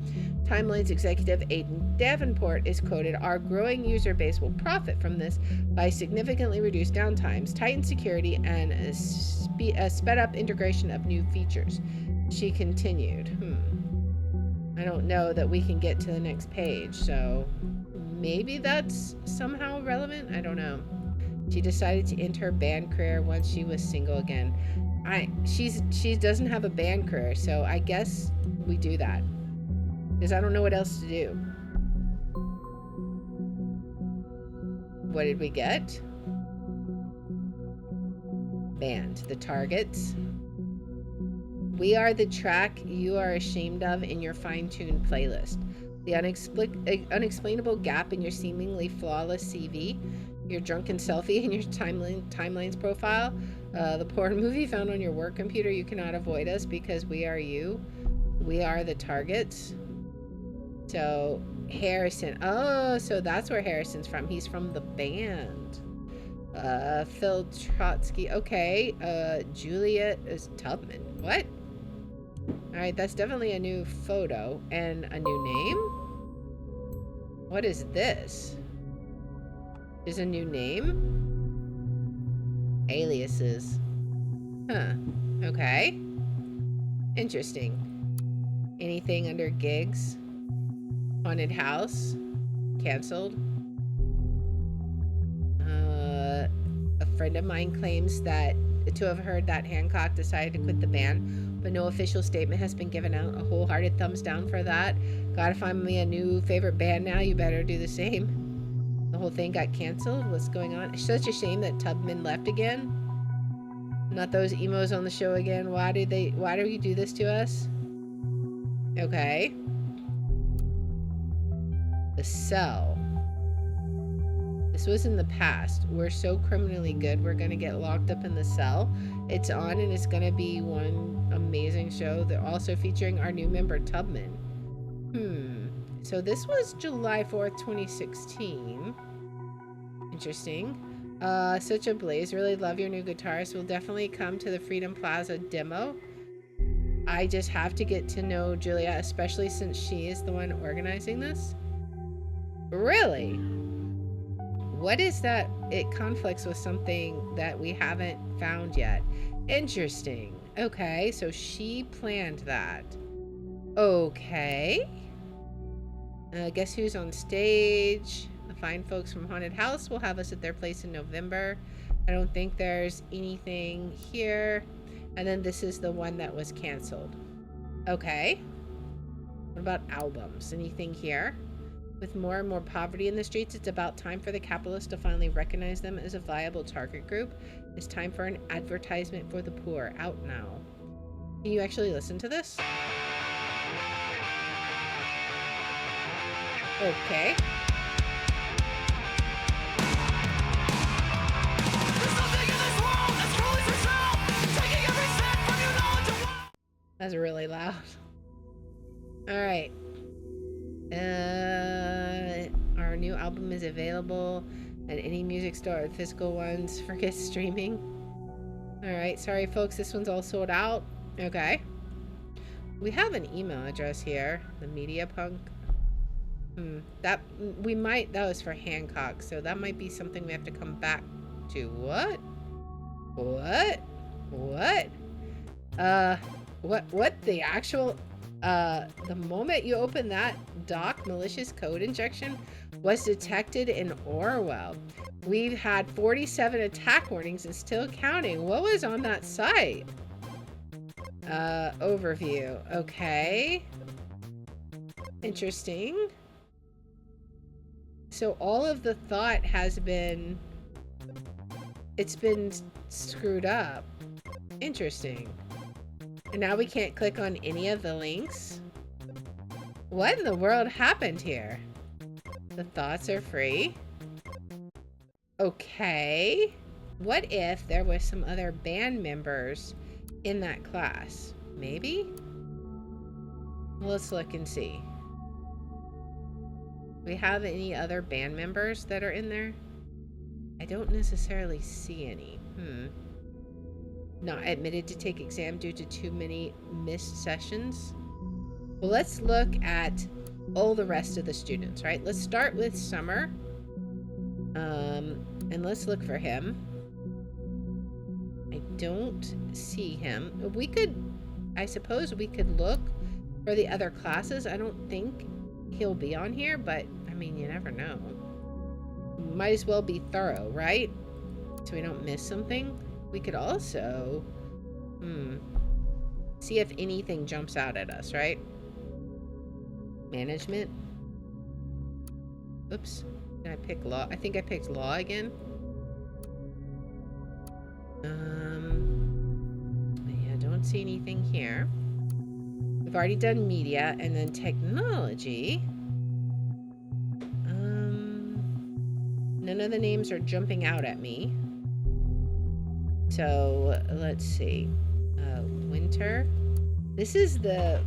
Timelines executive Aidan Davenport is quoted, "Our growing user base will profit from this by significantly reduced downtimes, tightened security, and a sped up integration of new features." She continued, I don't know that we can get to the next page, so maybe that's somehow relevant. I don't know. She decided to end her band career once she was single again. She doesn't have a band career, so I guess we do that because I don't know what else to do. What did we get? Band. The targets. We are the track you are ashamed of in your fine-tuned playlist. The unexplainable gap in your seemingly flawless CV, your drunken selfie in your timelines profile, the porn movie found on your work computer. You cannot avoid us because we are you. We are the targets. So Harrison. Oh, so that's where Harrison's from. He's from the band. Phil Trotsky. Okay. Juliet is Tubman. What? Alright, that's definitely a new photo and a new name. What is this? Is a new name? Aliases. Huh. Okay. Interesting. Anything under gigs? Haunted house? Cancelled? A friend of mine claims that to have heard that Hancock decided to quit the band, but no official statement has been given out. A wholehearted thumbs down for that. Gotta find me a new favorite band now. You better do the same. The whole thing got canceled. What's going on? It's such a shame that Tubman left again. Not those emos on the show again. Why do you do this to us? Okay. The Cell. This was in the past. We're so criminally good, we're gonna get locked up in the cell. It's on and it's gonna be one amazing show. They're also featuring our new member, Tubman. So this was July 4th, 2016. Interesting. Such a blaze. Really love your new guitarist. Will definitely come to the Freedom Plaza demo. I just have to get to know Julia, especially since she is the one organizing this. Really? What is that? It conflicts with something that we haven't found yet. Interesting. Okay, so she planned that. Okay. Guess who's on stage? The fine folks from Haunted House will have us at their place in November. I don't think there's anything here. And then this is the one that was canceled. Okay. What about albums? Anything here? With more and more poverty in the streets, it's about time for the capitalists to finally recognize them as a viable target group. It's time for an advertisement for the poor. Out now. Can you actually listen to this? Okay. That's really loud. All right. Our new album is available at any music store. Physical ones, forget streaming. All right. Sorry, folks. This one's all sold out. Okay. We have an email address here. The Media Punk. That was for Hancock, so that might be something we have to come back to. What? What the actual, the moment you open that doc, malicious code injection was detected in Orwell. We've had 47 attack warnings and still counting. What was on that site? Overview. Okay. Interesting. So all of the thought has been, it's been screwed up. Interesting. And now we can't click on any of the links? What in the world happened here? The thoughts are free? Okay. What if there was some other band members in that class? Maybe? Let's look and see. Do we have any other band members that are in there? I don't necessarily see any. Not admitted to take exam due to too many missed sessions. Well, let's look at all the rest of the students, right? Let's start with Summer. And let's look for him. I don't see him. I suppose we could look for the other classes. I don't think he'll be on here, but I mean, you never know. Might as well be thorough, right? So we don't miss something. We could also see if anything jumps out at us, right? Management. Oops. Did I pick law? I think I picked law again. Yeah, don't see anything here. We've already done media and then technology. None of the names are jumping out at me. So let's see. Winter. This is the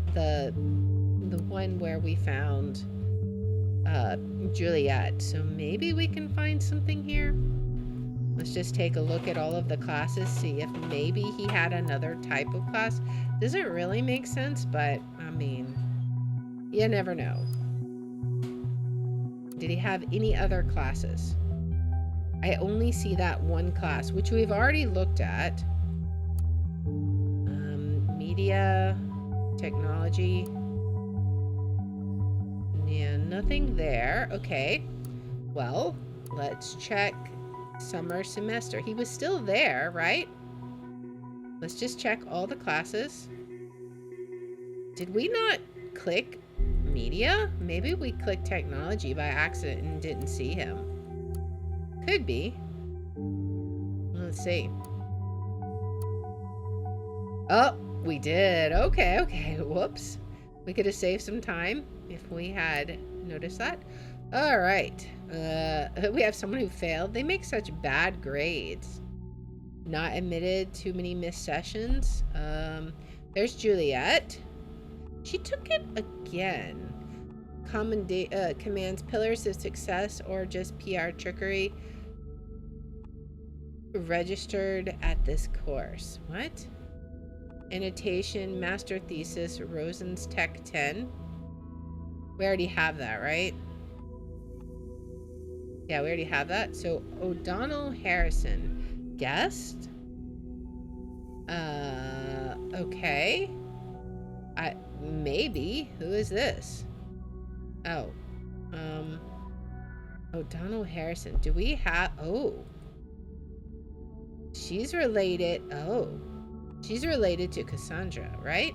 one where we found Juliet. So maybe we can find something here. Let's just take a look at all of the classes, see if maybe he had another type of class. Doesn't really make sense, but I mean, you never know. Did he have any other classes? I only see that one class, which we've already looked at. Media, technology. Yeah, nothing there. Okay. Well, let's check summer semester. He was still there, right? Let's just check all the classes. Did we not click media? Maybe we clicked technology by accident and didn't see him. Could be. Let's see. Oh, we did. Okay. Whoops. We could have saved some time if we had noticed that. All right. We have someone who failed. They make such bad grades. Not admitted. Too many missed sessions. There's Juliet. She took it again. Commands pillars of success or just PR trickery. Registered at this course. What? Annotation, master thesis, Rosen's Tech 10. We already have that, right? Yeah, we already have that. So O'Donnell Harrison, guest. Okay. Maybe. Who is this? Oh. O'Donnell Harrison. Do we have? Oh. She's related. Oh. She's related to Cassandra, right?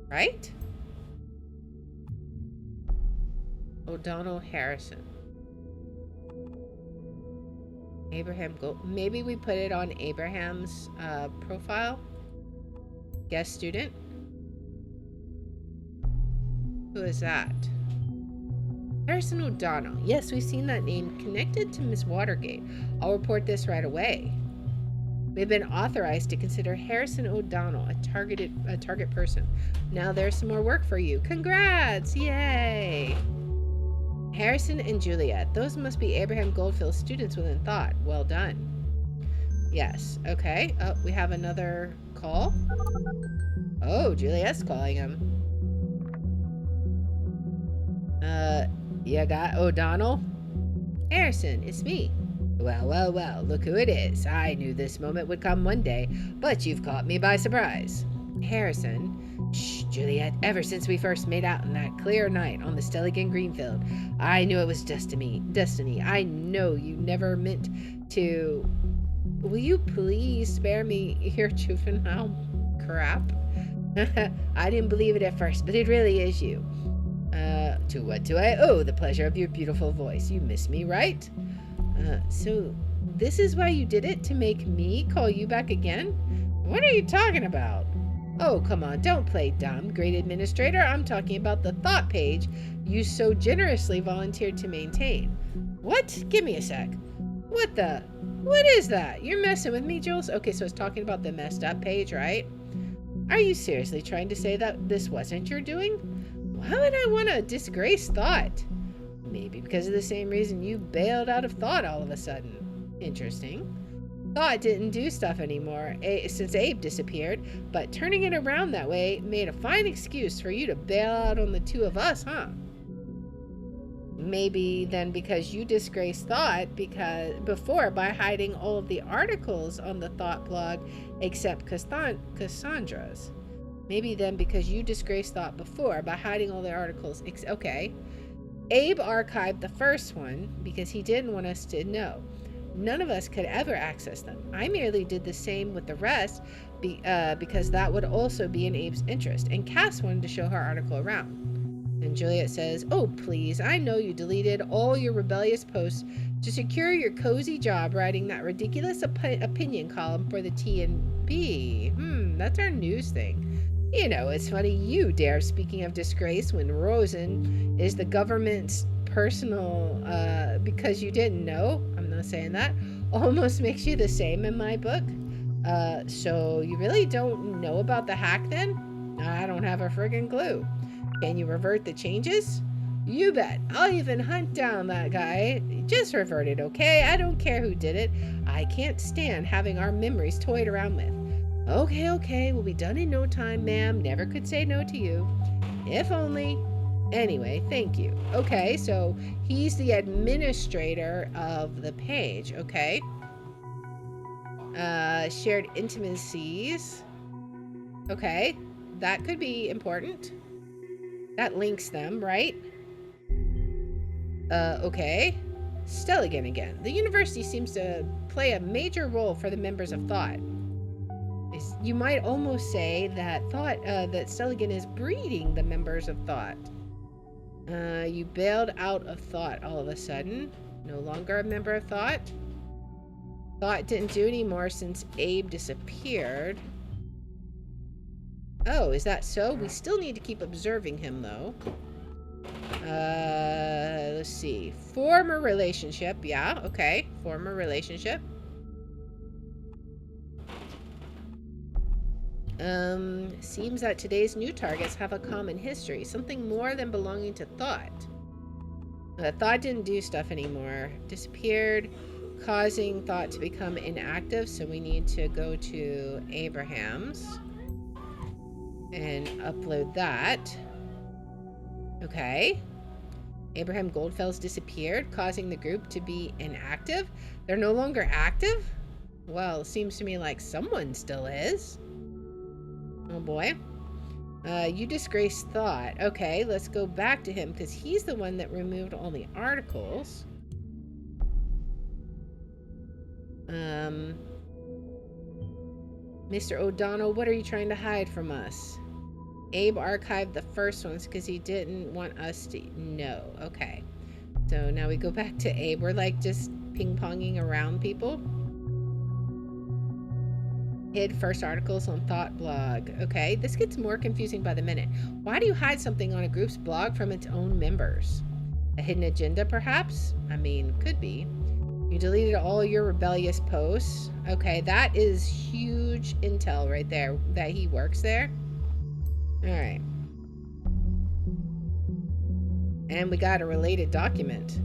Right? O'Donnell Harrison. Abraham Gold. Maybe we put it on Abraham's profile. Guest student. Who is that? Harrison O'Donnell. Yes, we've seen that name. Connected to Miss Watergate. I'll report this right away. We've been authorized to consider Harrison O'Donnell a target person. Now there's some more work for you. Congrats! Yay! Harrison and Juliet. Those must be Abraham Goldfield's students within thought. Well done. Yes. Okay. Oh, we have another call. Oh, Juliet's calling him. You got O'Donnell? Harrison, it's me. Well, look who it is. I knew this moment would come one day, but you've caught me by surprise. Harrison. Shh, Juliet, ever since we first made out on that clear night on the Stelligan Greenfield, I knew it was destiny. I know you never meant to... Will you please spare me your juvenile crap? I didn't believe it at first, but it really is you. To what do I owe the pleasure of your beautiful voice? You miss me, right? So this is why you did it? To make me call you back again? What are you talking about? Oh, come on, don't play dumb, great administrator. I'm talking about the thought page you so generously volunteered to maintain. What? Give me a sec. What is that? You're messing with me, Jules? Okay, so it's talking about the messed up page, right? Are you seriously trying to say that this wasn't your doing? Why would I want to disgrace thought? Maybe because of the same reason you bailed out of thought all of a sudden. Interesting. Thought didn't do stuff anymore since Abe disappeared, but turning it around that way made a fine excuse for you to bail out on the two of us, huh? Maybe then because you disgraced thought before by hiding all of the articles on the thought blog except Cassandra's. Maybe then because you disgraced thought before by hiding all the articles. Okay. Abe archived the first one because he didn't want us to know. None of us could ever access them. I merely did the same with the rest because that would also be in Abe's interest. And Cass wanted to show her article around. And Juliet says, oh, please, I know you deleted all your rebellious posts to secure your cozy job writing that ridiculous opinion column for the T&B. That's our news thing. You know, it's funny you dare speaking of disgrace when Rosen is the government's personal, because you didn't know, I'm not saying that, almost makes you the same in my book. So you really don't know about the hack then? I don't have a friggin' clue. Can you revert the changes? You bet. I'll even hunt down that guy. Just revert it, okay? I don't care who did it. I can't stand having our memories toyed around with. Okay, we'll be done in no time, ma'am. Never could say no to you. If only. Anyway, thank you. Okay, so he's the administrator of the page, okay? Shared intimacies. Okay, that could be important. That links them, right? Okay. Stelligan again. The university seems to play a major role for the members of Thought. You might almost say that that Stelligan is breeding the members of Thought. You bailed out of Thought all of a sudden. No longer a member of Thought. Thought didn't do any more since Abe disappeared. Oh, is that so? We still need to keep observing him, though. Let's see. Former relationship. Yeah, okay. Former relationship. Seems that today's new targets have a common history. Something more than belonging to Thought. Thought didn't do stuff anymore. Disappeared, causing Thought to become inactive. So we need to go to Abraham's and upload that. Okay. Abraham Goldfield's disappeared, causing the group to be inactive. They're no longer active? Well, seems to me like someone still is. Oh boy. You disgraced Thought. Okay, let's go back to him because he's the one that removed all the articles. Mr. O'Donnell, what are you trying to hide from us? Abe archived the first ones because he didn't want us to know. Okay. So now we go back to Abe. We're like just ping-ponging around people. Hid first articles on Thought blog. Okay, this gets more confusing by the minute. Why do you hide something on a group's blog from its own members? A hidden agenda, perhaps? I mean, could be. You deleted all your rebellious posts. Okay, that is huge intel right there that he works there. All right. And we got a related document.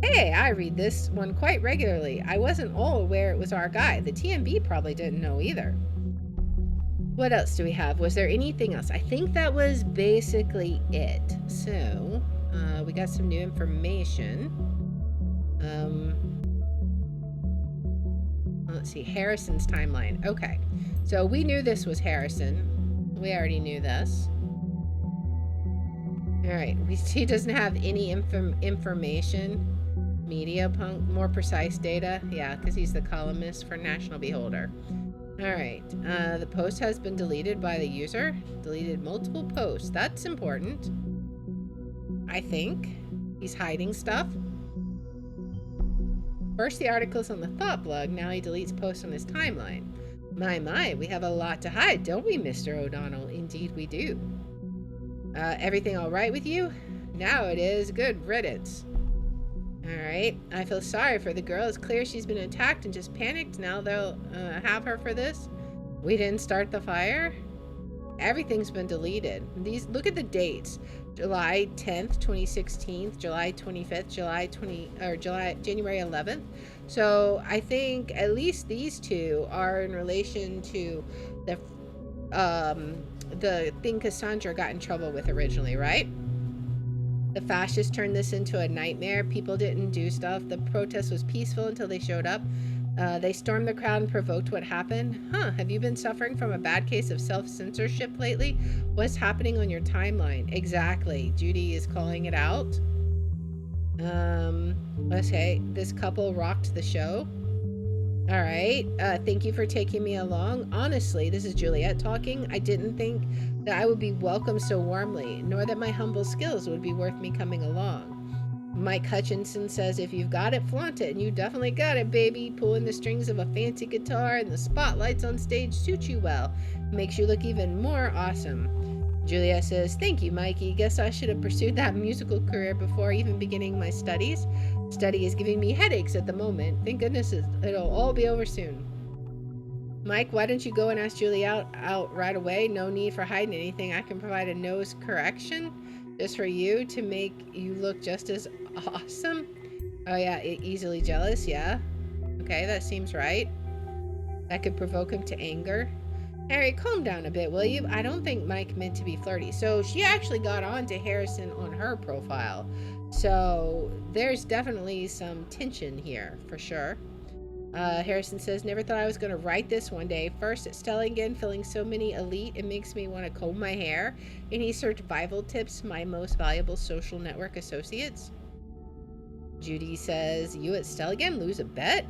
Hey, I read this one quite regularly. I wasn't all aware it was our guy. The TMB probably didn't know either. What else do we have? Was there anything else? I think that was basically it. So, we got some new information. Let's see, Harrison's timeline. Okay, so we knew this was Harrison. We already knew this. All right, he doesn't have any information. Media punk, more precise data. Yeah, because he's the columnist for National Beholder. All right, the post has been deleted by the user. Deleted multiple posts. That's important. I think he's hiding stuff. First the articles on the Thought blog, now he deletes posts on his timeline. My, we have a lot to hide, don't we, Mr. O'Donnell? Indeed we do. Everything all right with you? Now it is. Good riddance. Alright, I feel sorry for the girl. It's clear she's been attacked and just panicked. Now they'll have her for this. We didn't start the fire. Everything's been deleted. Look at the dates. July 10th, 2016, July 25th, January 11th. So I think at least these two are in relation to the thing Cassandra got in trouble with originally, right? The fascists turned this into a nightmare. People didn't do stuff. The protest was peaceful until they showed up. They stormed the crowd and provoked what happened. Huh, have you been suffering from a bad case of self-censorship lately? What's happening on your timeline? Exactly. Judy is calling it out. Okay, this couple rocked the show. All right, thank you for taking me along. Honestly, this is Juliet talking. I didn't think that I would be welcomed so warmly, nor that my humble skills would be worth me coming along. Mike Hutchinson says, if you've got it, flaunt it, and you definitely got it, baby. Pulling the strings of a fancy guitar and the spotlights on stage suit you well. Makes you look even more awesome. Julia says, thank you, Mikey. Guess I should have pursued that musical career before even beginning my studies. Study is giving me headaches at the moment. Thank goodness it'll all be over soon. Mike, why don't you go and ask Julia out right away? No need for hiding anything. I can provide a nose correction just for you to make you look just as awesome. Oh yeah, easily jealous, yeah. Okay, that seems right. That could provoke him to anger. Harry, calm down a bit, will you? I don't think Mike meant to be flirty. So she actually got on to Harrison on her profile. So there's definitely some tension here, for sure. Harrison says, never thought I was going to write this one day. First, at Stellingen, feeling so many elite, it makes me want to comb my hair. Any survival tips, my most valuable social network associates? Judy says, you at Stellingen lose a bet?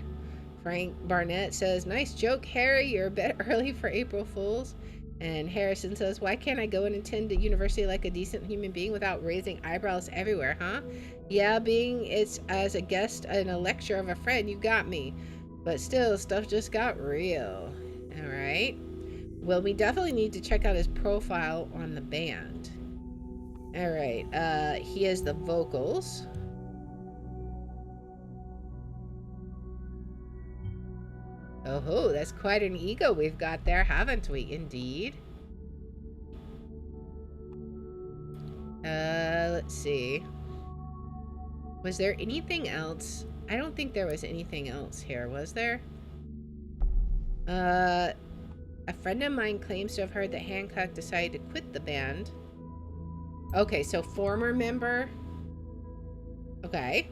Frank Barnett says, nice joke, Harry. You're a bit early for April Fools. And Harrison says, why can't I go and attend a university like a decent human being without raising eyebrows everywhere, huh? Yeah, being it's as a guest in a lecture of a friend, you got me. But still, stuff just got real. All right. Well, we definitely need to check out his profile on the band. All right. He has the vocals. Oh, that's quite an ego we've got there, haven't we? Indeed. Let's see. Was there anything else? I don't think there was anything else here, was there? A friend of mine claims to have heard that Hancock decided to quit the band. Okay, so former member. Okay.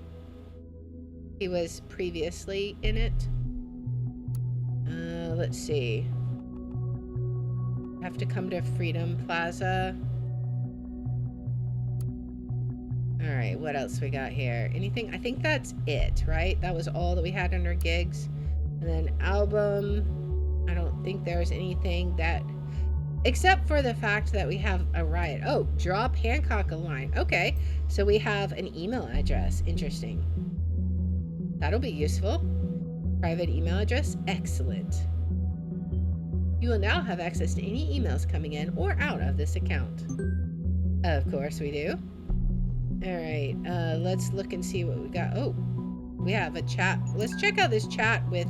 He was previously in it. Let's see. Have to come to Freedom Plaza. All right, what else we got here? Anything? I think that's it, right? That was all that we had under gigs. And then album. I don't think there's anything that, except for the fact that we have a riot. Oh, drop Hancock a line. Okay, so we have an email address. Interesting. That'll be useful. Private email address. Excellent. You will now have access to any emails coming in or out of this account. Of course we do. All right, let's look and see what we got. Oh, We have a chat. Let's check out this chat with,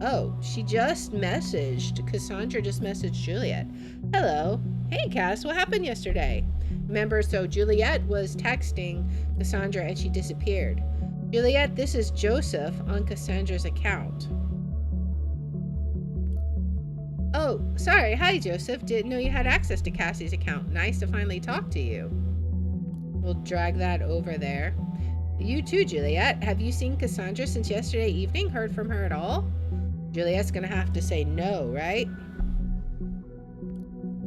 oh, she just messaged. Cassandra just messaged Juliet. Hello. Hey, Cass, what happened yesterday? Remember, so Juliet was texting Cassandra and she disappeared. Juliet, this is Joseph on Cassandra's account. Oh, sorry. Hi, Joseph. Didn't know you had access to Cassie's account. Nice to finally talk to you. We'll drag that over there. You too, Juliet. Have you seen Cassandra since yesterday evening? Heard from her at all? Juliet's gonna have to say no, right?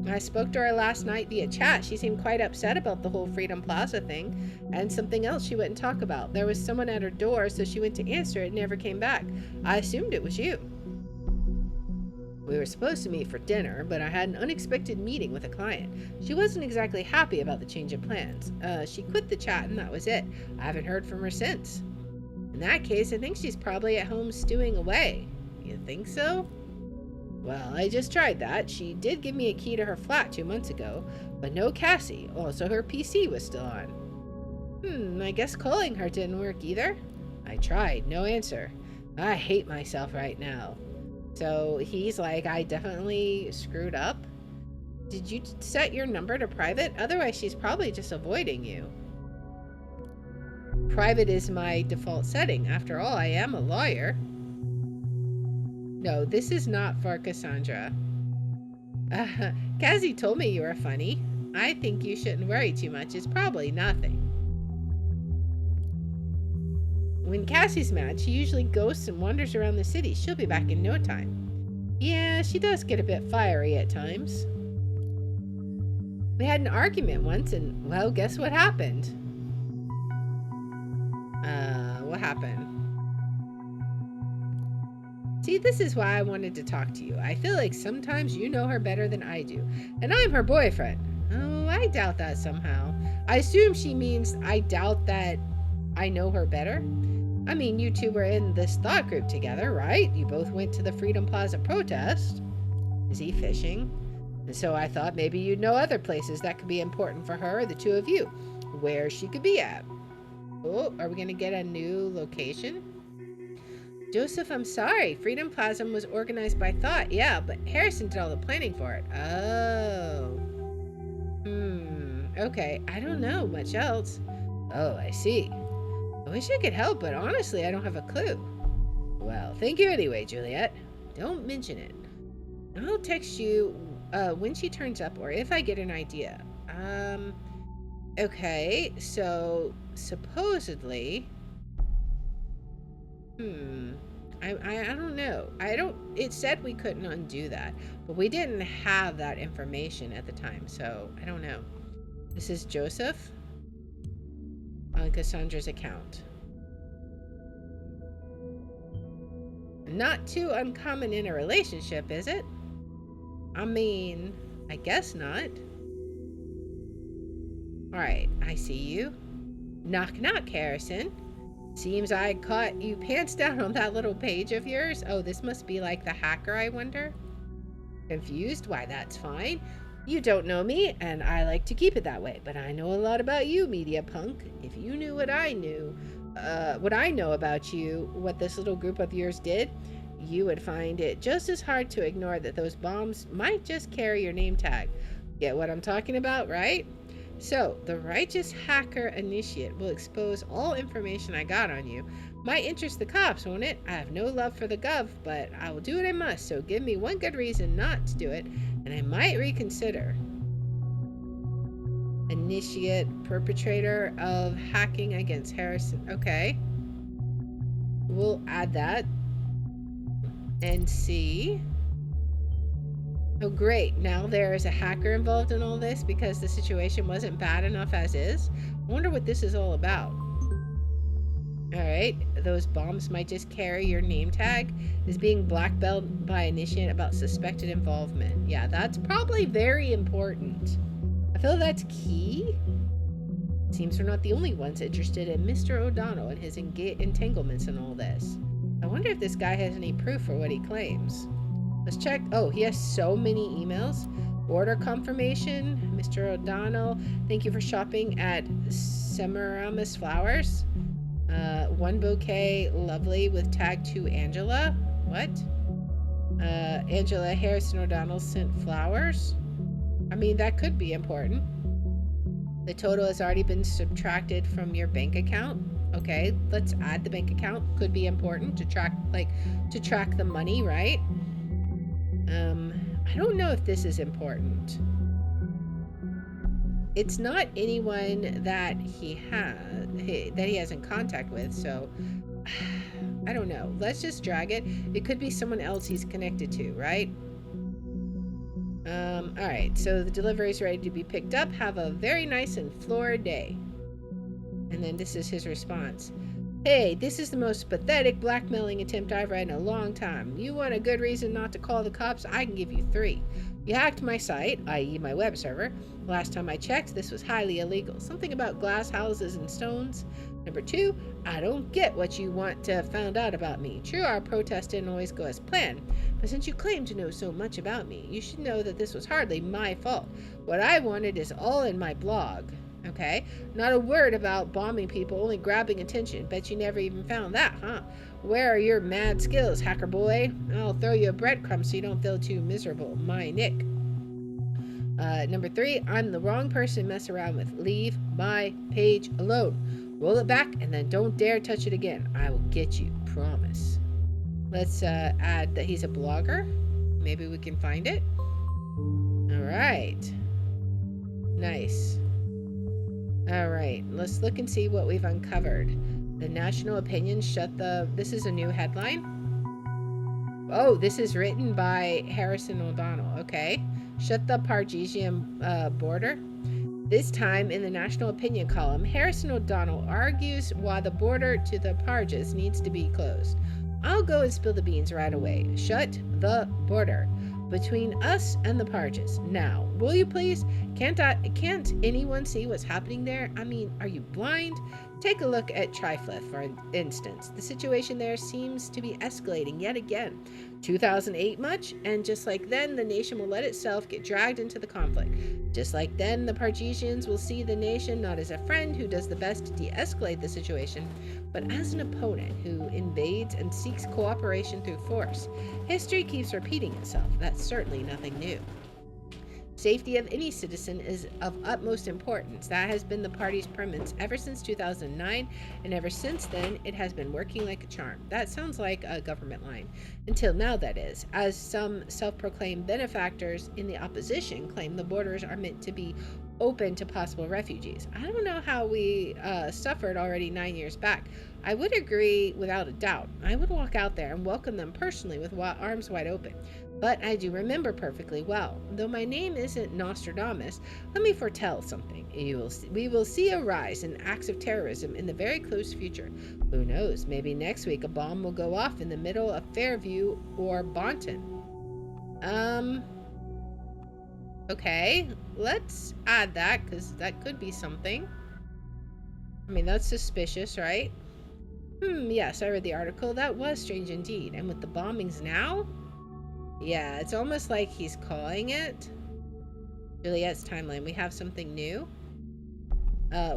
I spoke to her last night via chat. She seemed quite upset about the whole Freedom Plaza thing and something else she wouldn't talk about. There was someone at her door, so she went to answer it and never came back. I assumed it was you. We were supposed to meet for dinner, but I had an unexpected meeting with a client. She wasn't exactly happy about the change of plans. She quit the chat and that was it. I haven't heard from her since. In that case, I think she's probably at home stewing away. You think so? Well, I just tried that. She did give me a key to her flat 2 months ago, but no Cassie. Also, her PC was still on. I guess calling her didn't work either. I tried, no answer. I hate myself right now. So he's like, I definitely screwed up. Did you set your number to private? Otherwise, she's probably just avoiding you. Private is my default setting. After all, I am a lawyer. No, this is not for Cassandra. Cassie told me you were funny. I think you shouldn't worry too much. It's probably nothing. When Cassie's mad, she usually ghosts and wanders around the city. She'll be back in no time. Yeah, she does get a bit fiery at times. We had an argument once and, well, guess what happened? What happened? See, this is why I wanted to talk to you. I feel like sometimes you know her better than I do. And I'm her boyfriend. Oh, I doubt that somehow. I assume she means I doubt that I know her better. I mean, you two were in this thought group together, right? You both went to the Freedom Plaza protest. Is he fishing? And so I thought maybe you'd know other places that could be important for her, the two of you, where she could be at. Oh, are we going to get a new location? Joseph, I'm sorry. Freedom Plaza was organized by Thought, yeah, but Harrison did all the planning for it. Oh. Okay, I don't know much else. Oh, I see. I wish I could help, but honestly, I don't have a clue. Well, thank you anyway, Juliet. Don't mention it. I'll text you when she turns up or if I get an idea. Okay, so supposedly... I don't know. It said we couldn't undo that, but we didn't have that information at the time, so I don't know. This is Joseph on Cassandra's account. Not too uncommon in a relationship, is it? I mean, I guess not. Alright, I see you. Knock knock, Harrison. Seems I caught you pants down on that little page of yours. Oh, this must be like the hacker, I wonder. Confused? Why, that's fine. You don't know me, and I like to keep it that way, but I know a lot about you, media punk. If you knew what I knew, what I know about you, what this little group of yours did, you would find it just as hard to ignore that those bombs might just carry your name tag. Get what I'm talking about, right? So, the righteous hacker initiate will expose all information I got on you. Might interest the cops, won't it? I have no love for the gov, but I will do what I must, so give me one good reason not to do it, and I might reconsider. Initiate perpetrator of hacking against Harrison. Okay. We'll add that. And see. Oh, great. Now there is a hacker involved in all this because the situation wasn't bad enough as is. I wonder what this is all about. Alright, those bombs might just carry your name tag. Is being black belt by initiate about suspected involvement. Yeah, that's probably very important. I feel that's key. Seems we're not the only ones interested in Mr. O'Donnell and his entanglements in all this. I wonder if this guy has any proof for what he claims. Let's check. Oh, he has so many emails. Order confirmation. Mr. O'Donnell, thank you for shopping at Semiramis Flowers. One bouquet, lovely, with tag to Angela. What? Angela Harrison O'Donnell sent flowers. I mean, that could be important. The total has already been subtracted from your bank account. Okay, let's add the bank account. Could be important to track, to track the money, right? I don't know if this is important. It's not anyone that he has in contact with, so I don't know. Let's just drag it. It could be someone else he's connected to, right? All right, so the delivery is ready to be picked up. Have a very nice and florid day. And then this is his response. Hey, this is the most pathetic blackmailing attempt I've read in a long time. You want a good reason not to call the cops? I can give you 3. You hacked my site, i.e. my web server. Last time I checked, this was highly illegal. Something about glass houses and stones. Number 2, I don't get what you want to have found out about me. True, our protest didn't always go as planned, but since you claim to know so much about me, you should know that this was hardly my fault. What I wanted is all in my blog. Okay? Not a word about bombing people, only grabbing attention. Bet you never even found that, huh? Where are your mad skills, hacker boy? I'll throw you a breadcrumb so you don't feel too miserable. My Nick. Number 3, I'm the wrong person to mess around with. Leave my page alone. Roll it back and then don't dare touch it again. I will get you. Promise. Let's add that he's a blogger. Maybe we can find it. All right. Nice. All right, let's look and see what we've uncovered. The national opinion this is a new headline. Oh, this is written by Harrison O'Donnell. Okay. Shut the Parisian border. This time in the national opinion column, Harrison O'Donnell argues why the border to the Parges needs to be closed. I'll go and spill the beans right away. Shut the border between us and the Parges. Now, will you please? Can't anyone see what's happening there? I mean, are you blind? Take a look at Triflith, for instance. The situation there seems to be escalating yet again. 2008 much? And just like then, the nation will let itself get dragged into the conflict. Just like then, the Pargesians will see the nation not as a friend who does the best to de-escalate the situation, but as an opponent who invades and seeks cooperation through force. History keeps repeating itself. That's certainly nothing new. Safety of any citizen is of utmost importance. That has been the party's premise ever since 2009, and ever since then, it has been working like a charm. That sounds like a government line. Until now, that is. As some self-proclaimed benefactors in the opposition claim the borders are meant to be open to possible refugees. I don't know how we suffered already 9 years back. I would agree without a doubt. I would walk out there and welcome them personally with arms wide open. But I do remember perfectly well. Though my name isn't Nostradamus, let me foretell something. We will see a rise in acts of terrorism in the very close future. Who knows, maybe next week a bomb will go off in the middle of Fairview or Bonton. Okay, let's add that, because that could be something. I mean, that's suspicious, right? Yes, I read the article. That was strange indeed. And with the bombings now? Yeah, it's almost like he's calling it. Juliet's timeline. We have something new.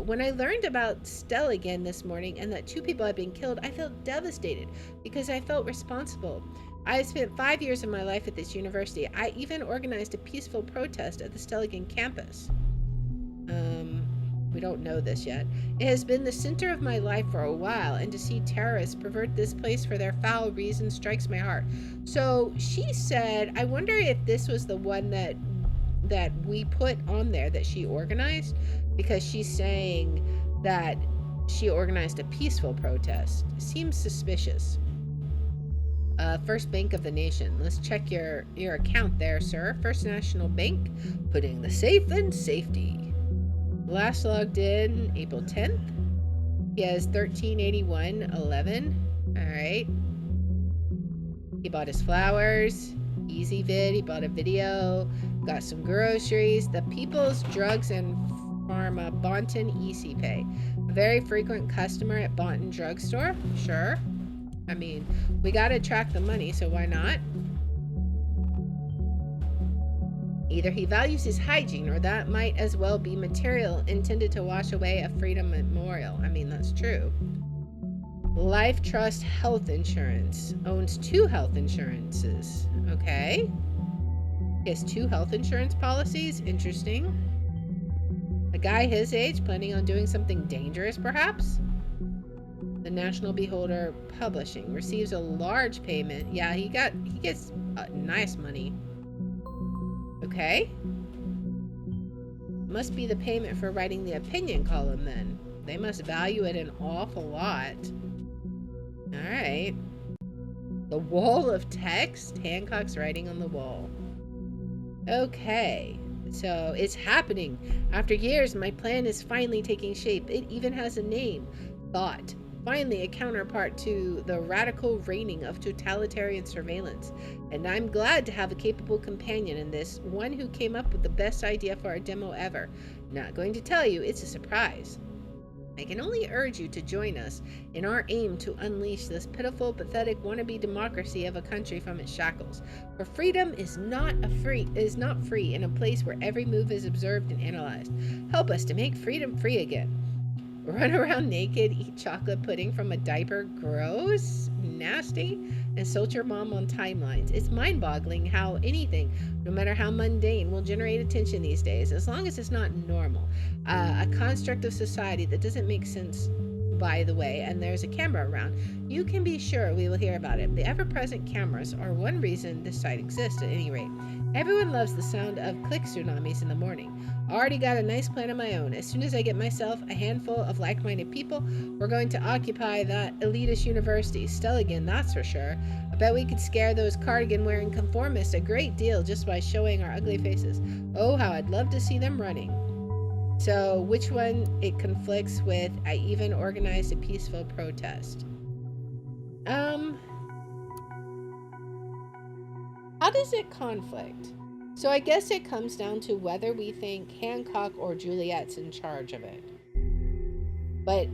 When I learned about Stella again this morning and that 2 people had been killed, I felt devastated because I felt responsible. I spent 5 years of my life at this university. I even organized a peaceful protest at the Stelligan campus. We don't know this yet. It has been the center of my life for a while, and to see terrorists pervert this place for their foul reasons strikes my heart. So she said, I wonder if this was the one that we put on there that she organized, because she's saying that she organized a peaceful protest. Seems suspicious. First Bank of the Nation. Let's check your account there, sir. First National Bank, putting the safe in safety. Last logged in April 10th. He has 1381.11. All right. He bought his flowers. Easy vid. He bought a video. Got some groceries. The People's Drugs and Pharma Bonton Easy Pay. A very frequent customer at Bonton Drugstore. Sure. I mean, we gotta track the money, so why not? Either he values his hygiene, or that might as well be material intended to wash away a freedom memorial. I mean, that's true. Life Trust Health Insurance. Owns 2 health insurances. Okay. He has 2 health insurance policies. Interesting. A guy his age planning on doing something dangerous, perhaps? The National Beholder Publishing receives a large payment. Yeah, he gets nice money. Okay. Must be the payment for writing the opinion column then. They must value it an awful lot. All right. The wall of text. Hancock's writing on the wall. Okay. So it's happening. After years, my plan is finally taking shape. It even has a name. Thought. Finally, a counterpart to the radical reigning of totalitarian surveillance. And I'm glad to have a capable companion in this, one who came up with the best idea for our demo ever. Not going to tell you, it's a surprise. I can only urge you to join us in our aim to unleash this pitiful, pathetic wannabe democracy of a country from its shackles. For freedom is not free in a place where every move is observed and analyzed. Help us to make freedom free again. Run around naked, eat chocolate pudding from a diaper, gross, nasty, insult your mom on timelines. It's mind-boggling how anything, no matter how mundane, will generate attention these days, as long as it's not normal. A construct of society that doesn't make sense, by the way, and there's a camera around. You can be sure we will hear about it. The ever-present cameras are one reason this site exists, at any rate. Everyone loves the sound of click tsunamis in the morning. Already got a nice plan of my own. As soon as I get myself a handful of like-minded people, we're going to occupy that elitist university. Stelligan, that's for sure. I bet we could scare those cardigan-wearing conformists a great deal just by showing our ugly faces. Oh, how I'd love to see them running. So, which one it conflicts with? I even organized a peaceful protest. How does it conflict? So I guess it comes down to whether we think Hancock or Juliet's in charge of it. But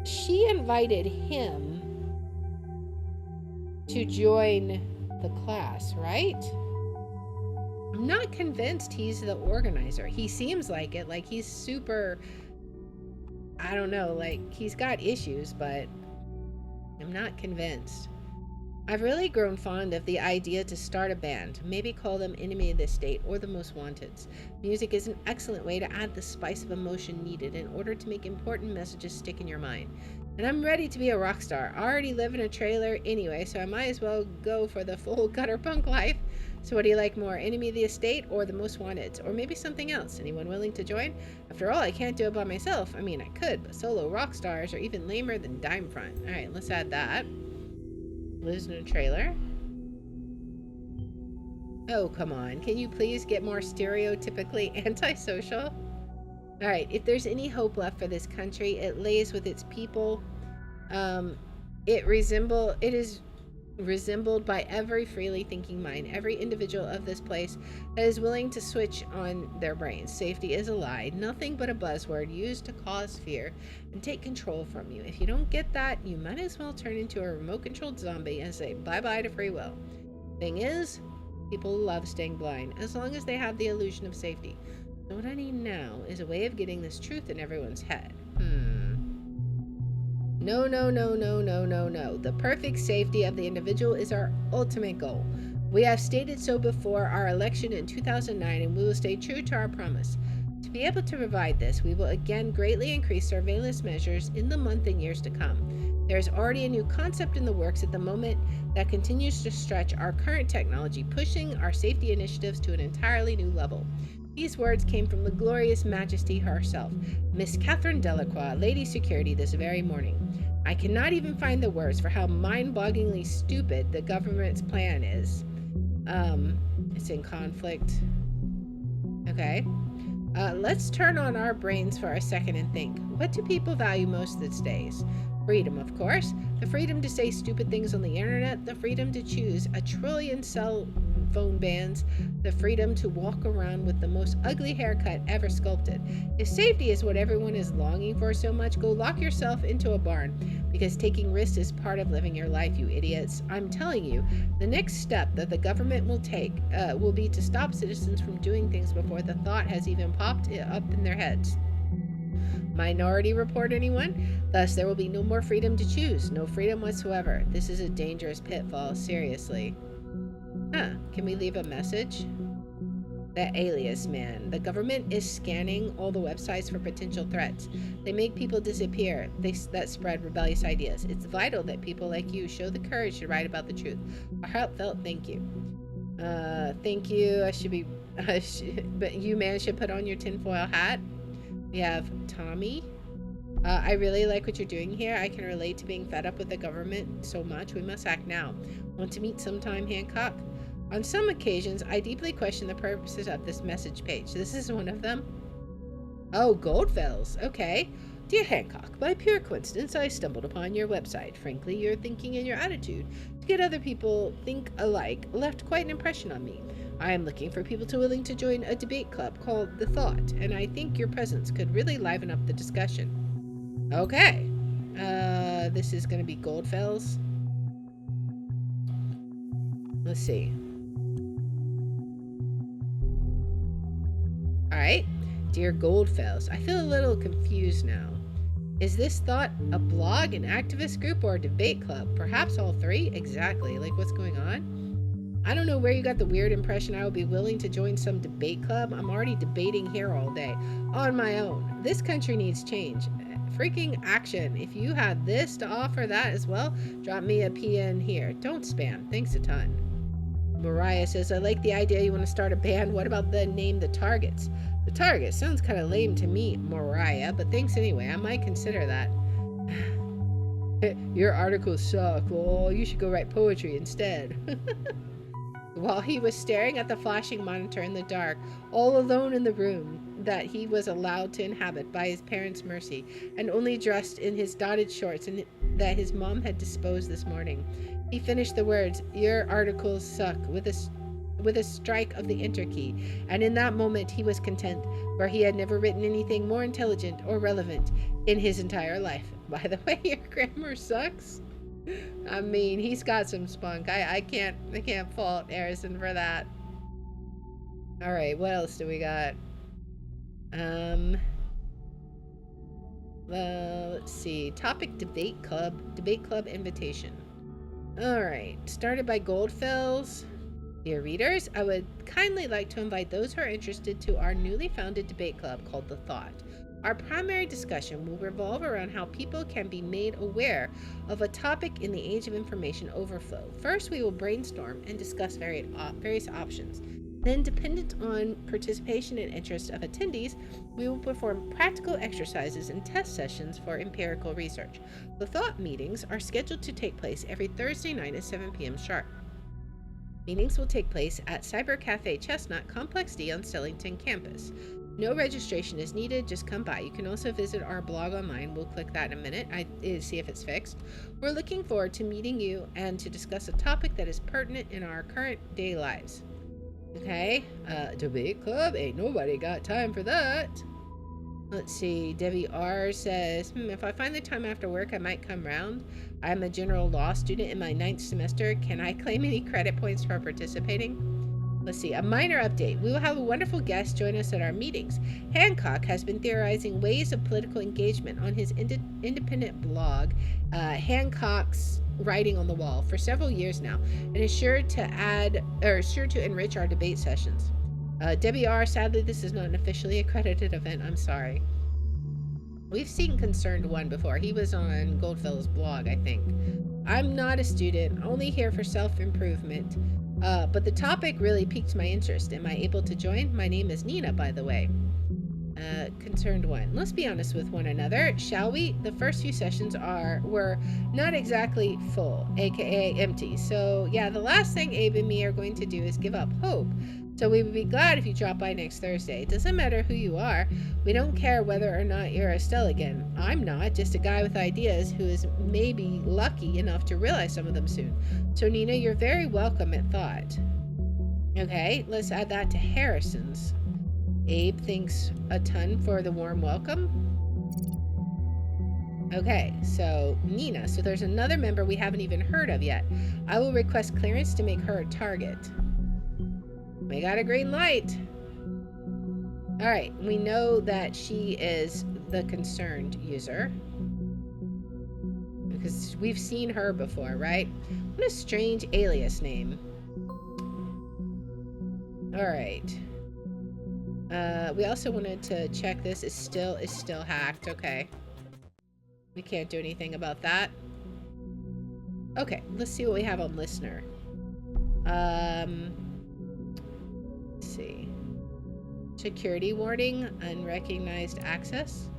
she invited him to join the class, right? I'm not convinced he's the organizer. He seems like it, like he's super, I don't know, like he's got issues, but I'm not convinced. I've really grown fond of the idea to start a band, maybe call them Enemy of the State or the Most Wanteds. Music is an excellent way to add the spice of emotion needed in order to make important messages stick in your mind. And I'm ready to be a rock star. I already live in a trailer anyway, so I might as well go for the full gutter punk life. So what do you like more, Enemy of the Estate or the Most Wanteds? Or maybe something else? Anyone willing to join? After all, I can't do it by myself. I mean, I could, but solo rock stars are even lamer than Dime Front. Alright, let's add that. Lives in a trailer. Oh, come on. Can you please get more stereotypically antisocial? Alright, if there's any hope left for this country, it lays with its people. It is resembled by every freely thinking mind, every individual of this place that is willing to switch on their brains. Safety is a lie, nothing but a buzzword used to cause fear and take control from you. If you don't get that, you might as well turn into a remote-controlled zombie and say bye-bye to free will. Thing is, people love staying blind as long as they have the illusion of safety. So what I need now is a way of getting this truth in everyone's head. No, no, no, no, no, no, no. The perfect safety of the individual is our ultimate goal. We have stated so before our election in 2009, and we will stay true to our promise. To be able to provide this, we will again greatly increase surveillance measures in the month and years to come. There is already a new concept in the works at the moment that continues to stretch our current technology, pushing our safety initiatives to an entirely new level. These words came from the glorious Majesty herself, Miss Catherine Delacroix, Lady Security, this very morning. I cannot even find the words for how mind-bogglingly stupid the government's plan is. It's in conflict. Okay. Let's turn on our brains for a second and think. What do people value most these days? Freedom, of course. The freedom to say stupid things on the internet. The freedom to choose a trillion cell phone bands. The freedom to walk around with the most ugly haircut ever sculpted. If safety is what everyone is longing for so much, go lock yourself into a barn, because taking risks is part of living your life, you idiots. I'm telling you, the next step that the government will take will be to stop citizens from doing things before the thought has even popped up in their heads. Minority Report, anyone? Thus, there will be no more freedom to choose. No freedom whatsoever. This is a dangerous pitfall, seriously. Huh, can we leave a message? The alias man. The government is scanning all the websites for potential threats. They make people disappear that spread rebellious ideas. It's vital that people like you show the courage to write about the truth. A heartfelt thank you. Thank you. But you man should put on your tinfoil hat. We have Tommy. I really like what you're doing here. I can relate to being fed up with the government so much. We must act now. Want to meet sometime, Hancock? On some occasions, I deeply question the purposes of this message page. This is one of them. Oh, Goldfells. Okay. Dear Hancock, by pure coincidence, I stumbled upon your website. Frankly, your thinking and your attitude to get other people think alike left quite an impression on me. I am looking for people willing to join a debate club called The Thought, and I think your presence could really liven up the discussion. Okay. This is going to be Goldfells. Let's see. Alright. Dear Goldfells, I feel a little confused now. Is this Thought a blog, an activist group, or a debate club? Perhaps all three? Exactly. Like, what's going on? I don't know where you got the weird impression I would be willing to join some debate club. I'm already debating here all day. On my own. This country needs change. Freaking action. If you have this to offer that as well, drop me a PN here. Don't spam. Thanks a ton. Mariah says, I like the idea you want to start a band. What about the name The Targets? The Targets sounds kind of lame to me, Mariah, but thanks anyway. I might consider that. Your articles suck. Well, you should go write poetry instead. While he was staring at the flashing monitor in the dark, all alone in the room that he was allowed to inhabit by his parents' mercy, and only dressed in his dotted shorts and that his mom had disposed this morning, he finished the words, your articles suck, with a strike of the enter key, and in that moment he was content, for he had never written anything more intelligent or relevant in his entire life. By the way, your grammar sucks. I mean, he's got some spunk. I can't fault Harrison for that. All right, what else do we got? Well, let's see. Topic debate club invitation. All right, started by Goldfells. Dear readers, I would kindly like to invite those who are interested to our newly founded debate club called The Thought. Our primary discussion will revolve around how people can be made aware of a topic in the age of information overflow. First, we will brainstorm and discuss various options. Then, dependent on participation and interest of attendees, we will perform practical exercises and test sessions for empirical research. The Thought meetings are scheduled to take place every Thursday night at 7 p.m. sharp. Meetings will take place at Cyber Cafe Chestnut, Complex D on Stellington campus. No registration is needed, just come by. You can also visit our blog online. We'll click that in a minute, see if it's fixed. We're looking forward to meeting you and to discuss a topic that is pertinent in our current day lives. Okay, debate club, ain't nobody got time for that. Let's see, Debbie R says, if I find the time after work, I might come round. I'm a general law student in my 9th semester. Can I claim any credit points for participating? Let's see, a minor update. We will have a wonderful guest join us at our meetings. Hancock has been theorizing ways of political engagement on his independent blog, Hancock's Writing on the Wall, for several years now, and is sure to enrich our debate sessions. Debbie R, sadly, this is not an officially accredited event. I'm sorry. We've seen Concerned One before. He was on Goldfell's blog, I think. I'm not a student, only here for self-improvement. But the topic really piqued my interest. Am I able to join? My name is Nina, by the way. Concerned One. Let's be honest with one another, shall we? The first few sessions were not exactly full, aka empty. So yeah, the last thing Abe and me are going to do is give up hope. So we would be glad if you drop by next Thursday. It doesn't matter who you are. We don't care whether or not you're a Stelligan. I'm not, just a guy with ideas who is maybe lucky enough to realize some of them soon. So Nina, you're very welcome at Thought. Okay, let's add that to Harrison's. Abe thanks a ton for the warm welcome. Okay, so Nina. So there's another member we haven't even heard of yet. I will request clearance to make her a target. We got a green light. All right, we know that she is the concerned user. Because we've seen her before, right? What a strange alias name. Alright. We also wanted to check this. Is still hacked. Okay. We can't do anything about that. Okay, let's see what we have on listener. Let's see. Security warning, unrecognized access.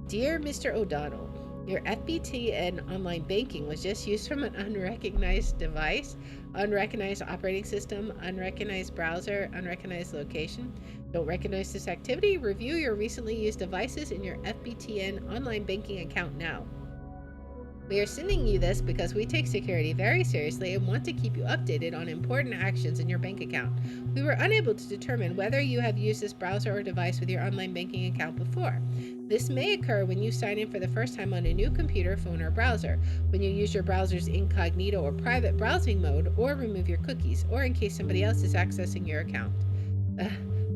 Dear Mr. O'Donnell, your FBT and online banking was just used from an unrecognized device, unrecognized operating system, unrecognized browser, unrecognized location. Don't recognize this activity? Review your recently used devices in your FBTN online banking account now. We are sending you this because we take security very seriously and want to keep you updated on important actions in your bank account. We were unable to determine whether you have used this browser or device with your online banking account before. This may occur when you sign in for the first time on a new computer, phone, or browser, when you use your browser's incognito or private browsing mode, or remove your cookies, or in case somebody else is accessing your account.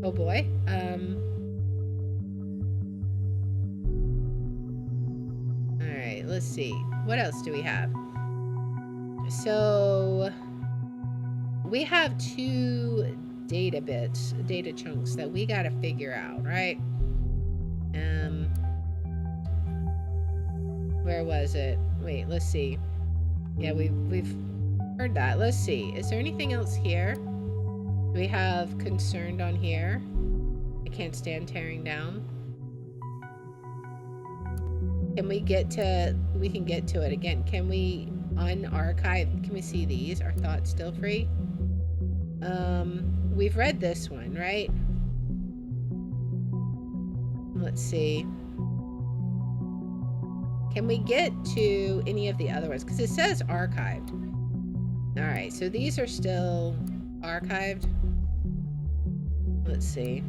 Oh boy. Alright, let's see. What else do we have? So, we have 2 data chunks that we gotta figure out, right? Where was it? Wait, let's see. Yeah, we've heard that. Let's see. Is there anything else here? Do we have concerned on here? I can't stand tearing down. Can we get to... We can get to it again. Can we unarchive? Can we see these? Are thoughts still free? We've read this one, right? Let's see. Can we get to any of the other ones? Because it says archived. Alright, so these are still archived. Let's see.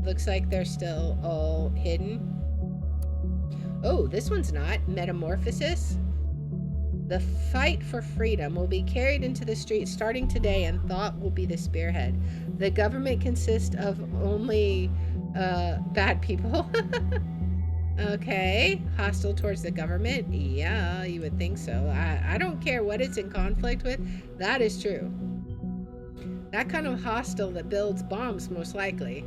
Looks like they're still all hidden. Oh, this one's not. Metamorphosis. The fight for freedom will be carried into the streets starting today, and thought will be the spearhead. The government consists of only bad people. Okay. Hostile towards the government? Yeah, you would think so. I don't care what it's in conflict with. That is true. That kind of hostile that builds bombs, most likely.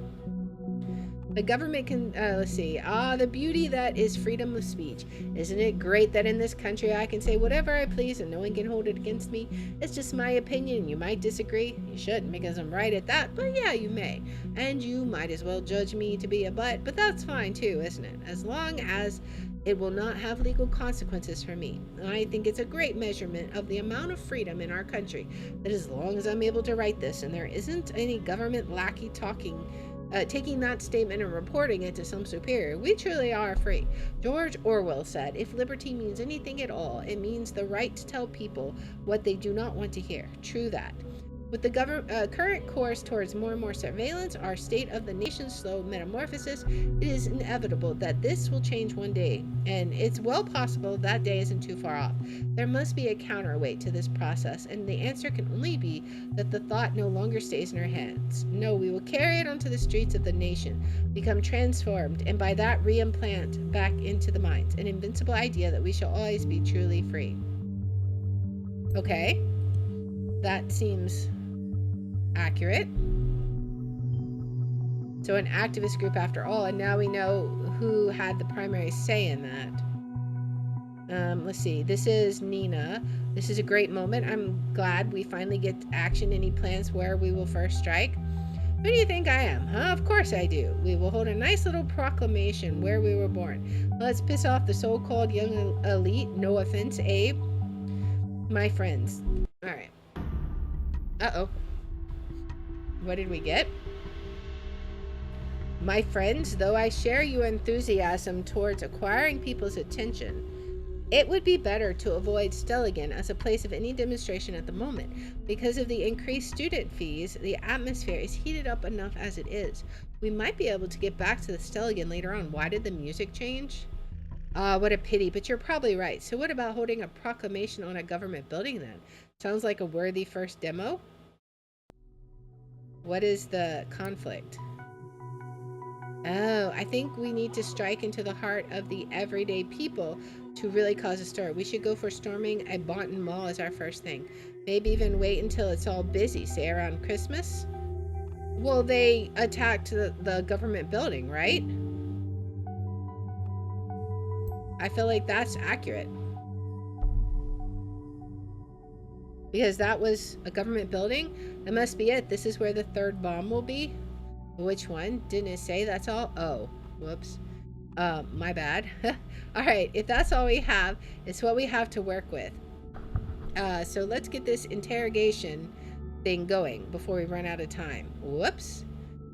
The government can, let's see. The beauty that is freedom of speech. Isn't it great that in this country I can say whatever I please and no one can hold it against me? It's just my opinion. You might disagree. You shouldn't because I'm right at that, but yeah, you may. And you might as well judge me to be a butt, but that's fine too, isn't it? As long as it will not have legal consequences for me. I think it's a great measurement of the amount of freedom in our country that as long as I'm able to write this and there isn't any government lackey taking that statement and reporting it to some superior, we truly are free. George Orwell said, if liberty means anything at all, it means the right to tell people what they do not want to hear. True that. With the current course towards more and more surveillance, our state of the nation's slow metamorphosis, it is inevitable that this will change one day, and it's well possible that day isn't too far off. There must be a counterweight to this process, and the answer can only be that the thought no longer stays in our hands. No, we will carry it onto the streets of the nation, become transformed, and by that reimplant back into the minds an invincible idea that we shall always be truly free. Okay, that seems accurate. So an activist group after all, and now we know who had the primary say in that. Let's see. This is Nina. This is a great moment. I'm glad we finally get action. Any plans where we will first strike? Who do you think I am? Huh? Of course I do. We will hold a nice little proclamation where we were born. Let's piss off the so-called young elite. No offense, Abe. My friends. All right. Uh-oh. What did we get? My friends, though I share your enthusiasm towards acquiring people's attention, it would be better to avoid Stelligan as a place of any demonstration at the moment. Because of the increased student fees, the atmosphere is heated up enough as it is. We might be able to get back to the Stelligan later on. Why did the music change? What a pity, but you're probably right. So what about holding a proclamation on a government building then? Sounds like a worthy first demo. What is the conflict? Oh, I think we need to strike into the heart of the everyday people to really cause a stir. We should go for storming a Bonton Mall as our first thing. Maybe even wait until it's all busy, say around Christmas. Well, they attacked the government building, right? I feel like that's accurate. Because that was a government building. That must be it. This is where the third bomb will be. Which one? Didn't it say that's all? Oh, whoops. My bad. All right, if that's all we have, it's what we have to work with. So let's get this interrogation thing going before we run out of time. Whoops.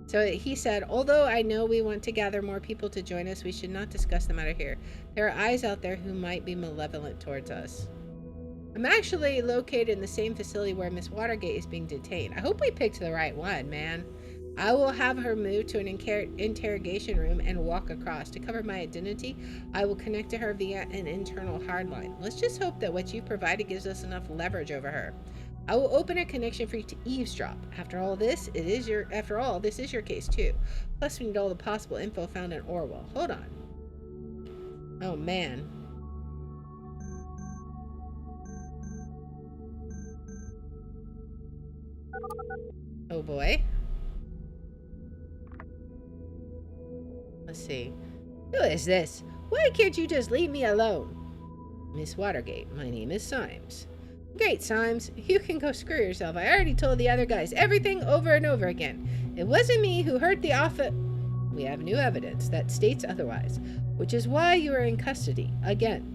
So he said, although I know we want to gather more people to join us, we should not discuss the matter here. There are eyes out there who might be malevolent towards us. I'm actually located in the same facility where Miss Watergate is being detained. I hope we picked the right one, man. I will have her moved to an interrogation room and walk across. To cover my identity, I will connect to her via an internal hardline. Let's just hope that what you provided gives us enough leverage over her. I will open a connection for you to eavesdrop. After all, this is your case too. Plus, we need all the possible info found in Orwell. Hold on. Oh man. Oh boy. Let's see. Who is this? Why can't you just leave me alone? Miss Watergate, my name is Symes. Great, Symes. You can go screw yourself. I already told the other guys everything over and over again. It wasn't me who hurt the office. We have new evidence that states otherwise, which is why you are in custody again.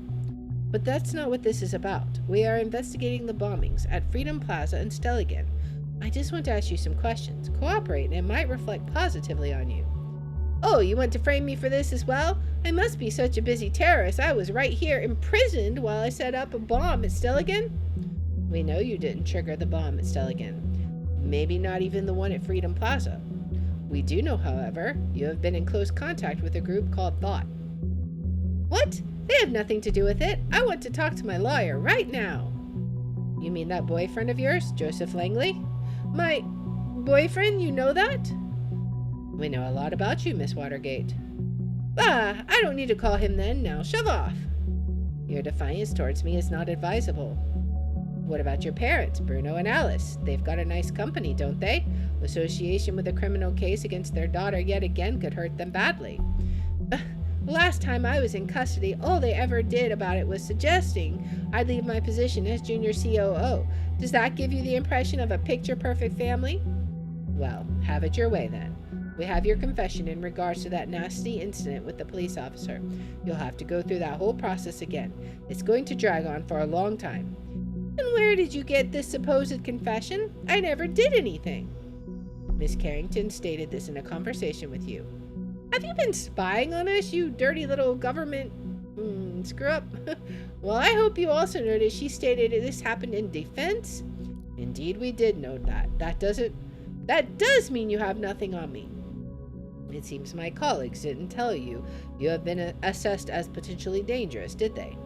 But that's not what this is about. We are investigating the bombings at Freedom Plaza and Stelligan. I just want to ask you some questions. Cooperate and it might reflect positively on you. Oh, you want to frame me for this as well? I must be such a busy terrorist. I was right here imprisoned while I set up a bomb at Stelligan. We know you didn't trigger the bomb at Stelligan. Maybe not even the one at Freedom Plaza. We do know, however, you have been in close contact with a group called Thought. What? They have nothing to do with it. I want to talk to my lawyer right now. You mean that boyfriend of yours, Joseph Langley? My boyfriend? You know that? We know a lot about you, Miss Watergate. Ah, I don't need to call him then. Now shove off. Your defiance towards me is not advisable. What about your parents, Bruno and Alice? They've got a nice company, don't they? Association with a criminal case against their daughter yet again could hurt them badly. Last time I was in custody, all they ever did about it was suggesting I'd leave my position as junior COO. Does that give you the impression of a picture-perfect family? Well, have it your way then. We have your confession in regards to that nasty incident with the police officer. You'll have to go through that whole process again. It's going to drag on for a long time. And where did you get this supposed confession? I never did anything. Miss Carrington stated this in a conversation with you. Have you been spying on us, you dirty little government screw up? Well, I hope you also noticed she stated this happened in defense. Indeed, we did note that. That does mean you have nothing on me. It seems my colleagues didn't tell you have been assessed as potentially dangerous, did they?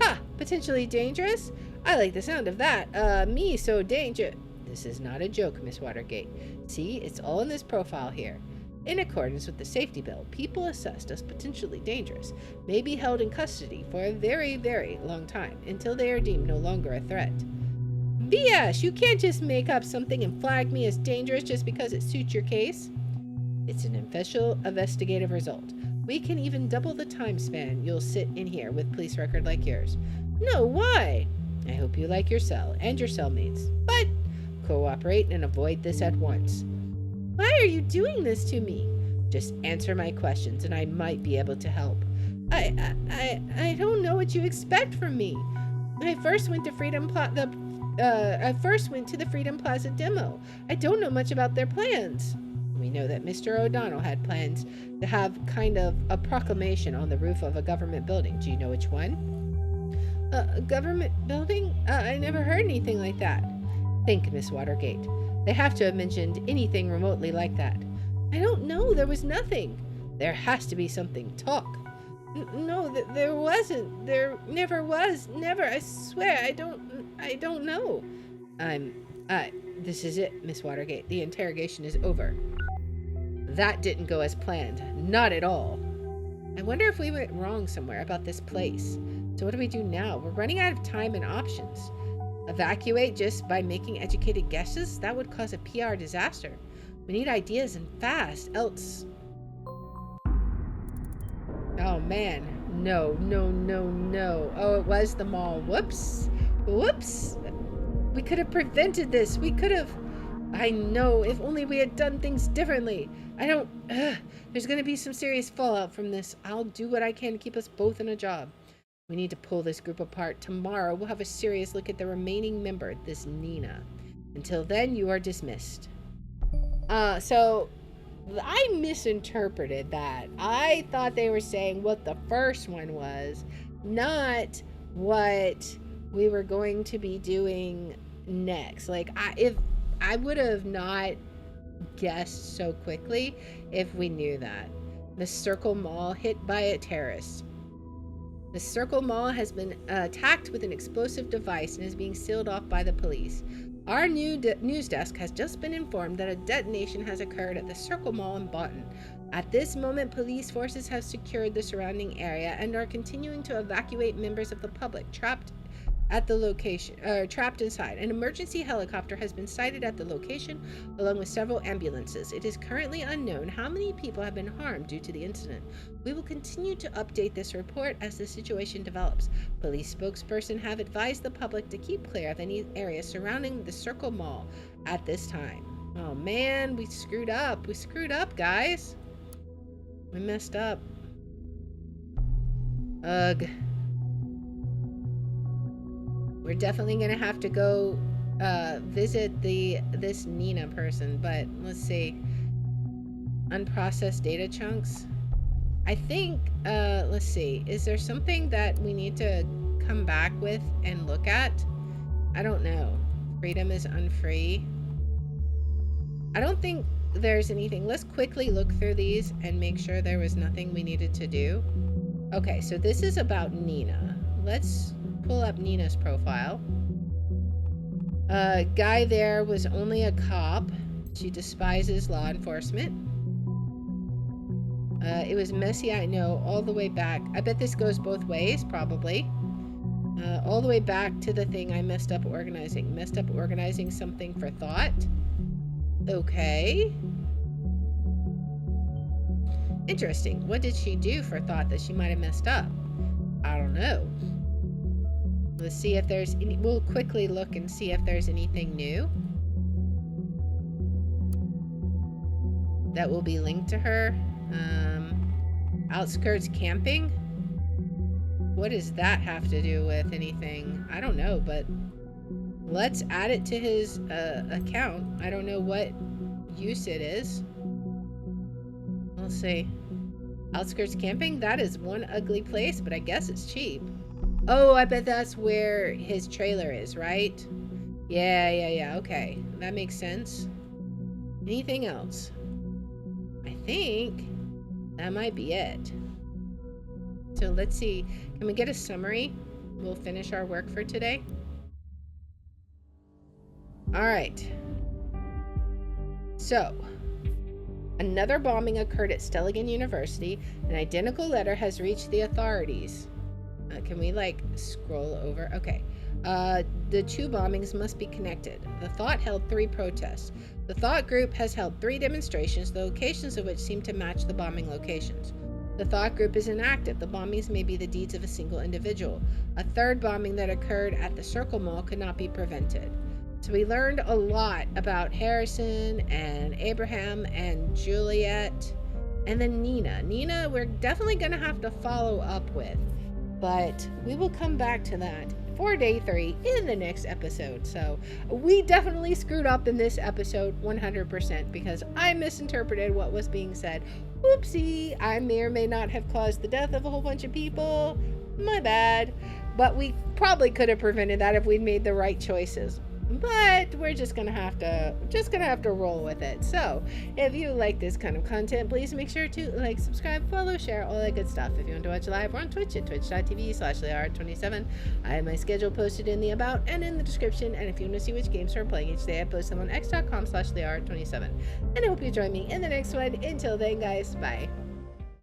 Ha! Potentially dangerous? I like the sound of that. Me so dangerous. This is not a joke, Miss Watergate. See, it's all in this profile here. In accordance with the safety bill, people assessed as potentially dangerous may be held in custody for a very, very long time until they are deemed no longer a threat. BS! You can't just make up something and flag me as dangerous just because it suits your case. It's an official investigative result. We can even double the time span you'll sit in here with police record like yours. No, why? I hope you like your cell and your cellmates, but cooperate and avoid this at once. Why are you doing this to me? Just answer my questions and I might be able to help. I don't know what you expect from me. I first went to the Freedom Plaza demo. I don't know much about their plans. We know that Mr. O'Donnell had plans to have kind of a proclamation on the roof of a government building. Do you know which one? A government building? I never heard anything like that. Think, Miss Watergate. They have to have mentioned anything remotely like that. I don't know. There was nothing. There has to be something. Talk. No, there wasn't. There never was. Never. I swear. I don't know. This is it, Miss Watergate. The interrogation is over. That didn't go as planned. Not at all. I wonder if we went wrong somewhere about this place. So what do we do now? We're running out of time and options. Evacuate just by making educated guesses? That would cause a PR disaster. We need ideas and fast, else... Oh man. No, no, no, no. Oh, it was the mall. Whoops. Whoops. We could have prevented this. We could have... I know, if only we had done things differently. I don't... There's going to be some serious fallout from this. I'll do what I can to keep us both in a job. We need to pull this group apart. Tomorrow, we'll have a serious look at the remaining member, this Nina. Until then, you are dismissed. So... I misinterpreted that. I thought they were saying what the first one was, not what we were going to be doing next. Like, if I would have not guessed so quickly if we knew that. The Circle Mall hit by a terrorist. The Circle Mall has been attacked with an explosive device and is being sealed off by the police. Our new news desk has just been informed that a detonation has occurred at the Circle Mall in Boston. At this moment, police forces have secured the surrounding area and are continuing to evacuate members of the public trapped at the location, trapped inside. An emergency helicopter has been sighted at the location, along with several ambulances. It is currently unknown how many people have been harmed due to the incident. We will continue to update this report as the situation develops. Police spokesperson have advised the public to keep clear of any area surrounding the Circle Mall at this time. Oh man, we screwed up. We screwed up, guys. We messed up. Ugh. We're definitely gonna have to go visit this Nina person, but let's see. Unprocessed data chunks. I think, let's see. Is there something that we need to come back with and look at? I don't know. Freedom is unfree. I don't think there's anything. Let's quickly look through these and make sure there was nothing we needed to do. Okay, so this is about Nina. Let's pull up Nina's profile. Guy there was only a cop. She despises law enforcement. It was messy, I know, all the way back. I bet this goes both ways, probably. All the way back to the thing I messed up organizing. Messed up organizing something for thought. Okay. Interesting. What did she do for thought that she might have messed up? I don't know. Let's see if there's any, we'll quickly look and see if there's anything new that will be linked to her. Outskirts camping. What does that have to do with anything? I don't know, but let's add it to his account. I don't know what use it is. Let's see. Outskirts camping. That is one ugly place, but I guess it's cheap. Oh, I bet that's where his trailer is, right? Yeah, okay. That makes sense. Anything else? I think that might be it. So let's see. Can we get a summary? We'll finish our work for today. All right. So, another bombing occurred at Stelligan University. An identical letter has reached the authorities. Can we like scroll over? Okay. The two bombings must be connected. The Thought held 3 protests. The Thought group has held 3 demonstrations, the locations of which seem to match the bombing locations. The Thought group is inactive. The bombings may be the deeds of a single individual. A third bombing that occurred at the Circle Mall could not be prevented. So we learned a lot about Harrison and Abraham and Juliet and then Nina. Nina, we're definitely going to have to follow up with. But we will come back to that for day 3 in the next episode. So we definitely screwed up in this episode 100% because I misinterpreted what was being said. Whoopsie, I may or may not have caused the death of a whole bunch of people. My bad. But we probably could have prevented that if we'd made the right choices. but we're just gonna have to roll with it. So if you like this kind of content, please make sure to like, subscribe, follow, share, all that good stuff. If you want to watch live, we're on Twitch at twitch.tv/LeAR27. I have my schedule posted in the about and in the description, and if you want to see which games we're playing each day, I post them on x.com/LeAR27. And I hope you join me in the next one. Until then, guys, bye.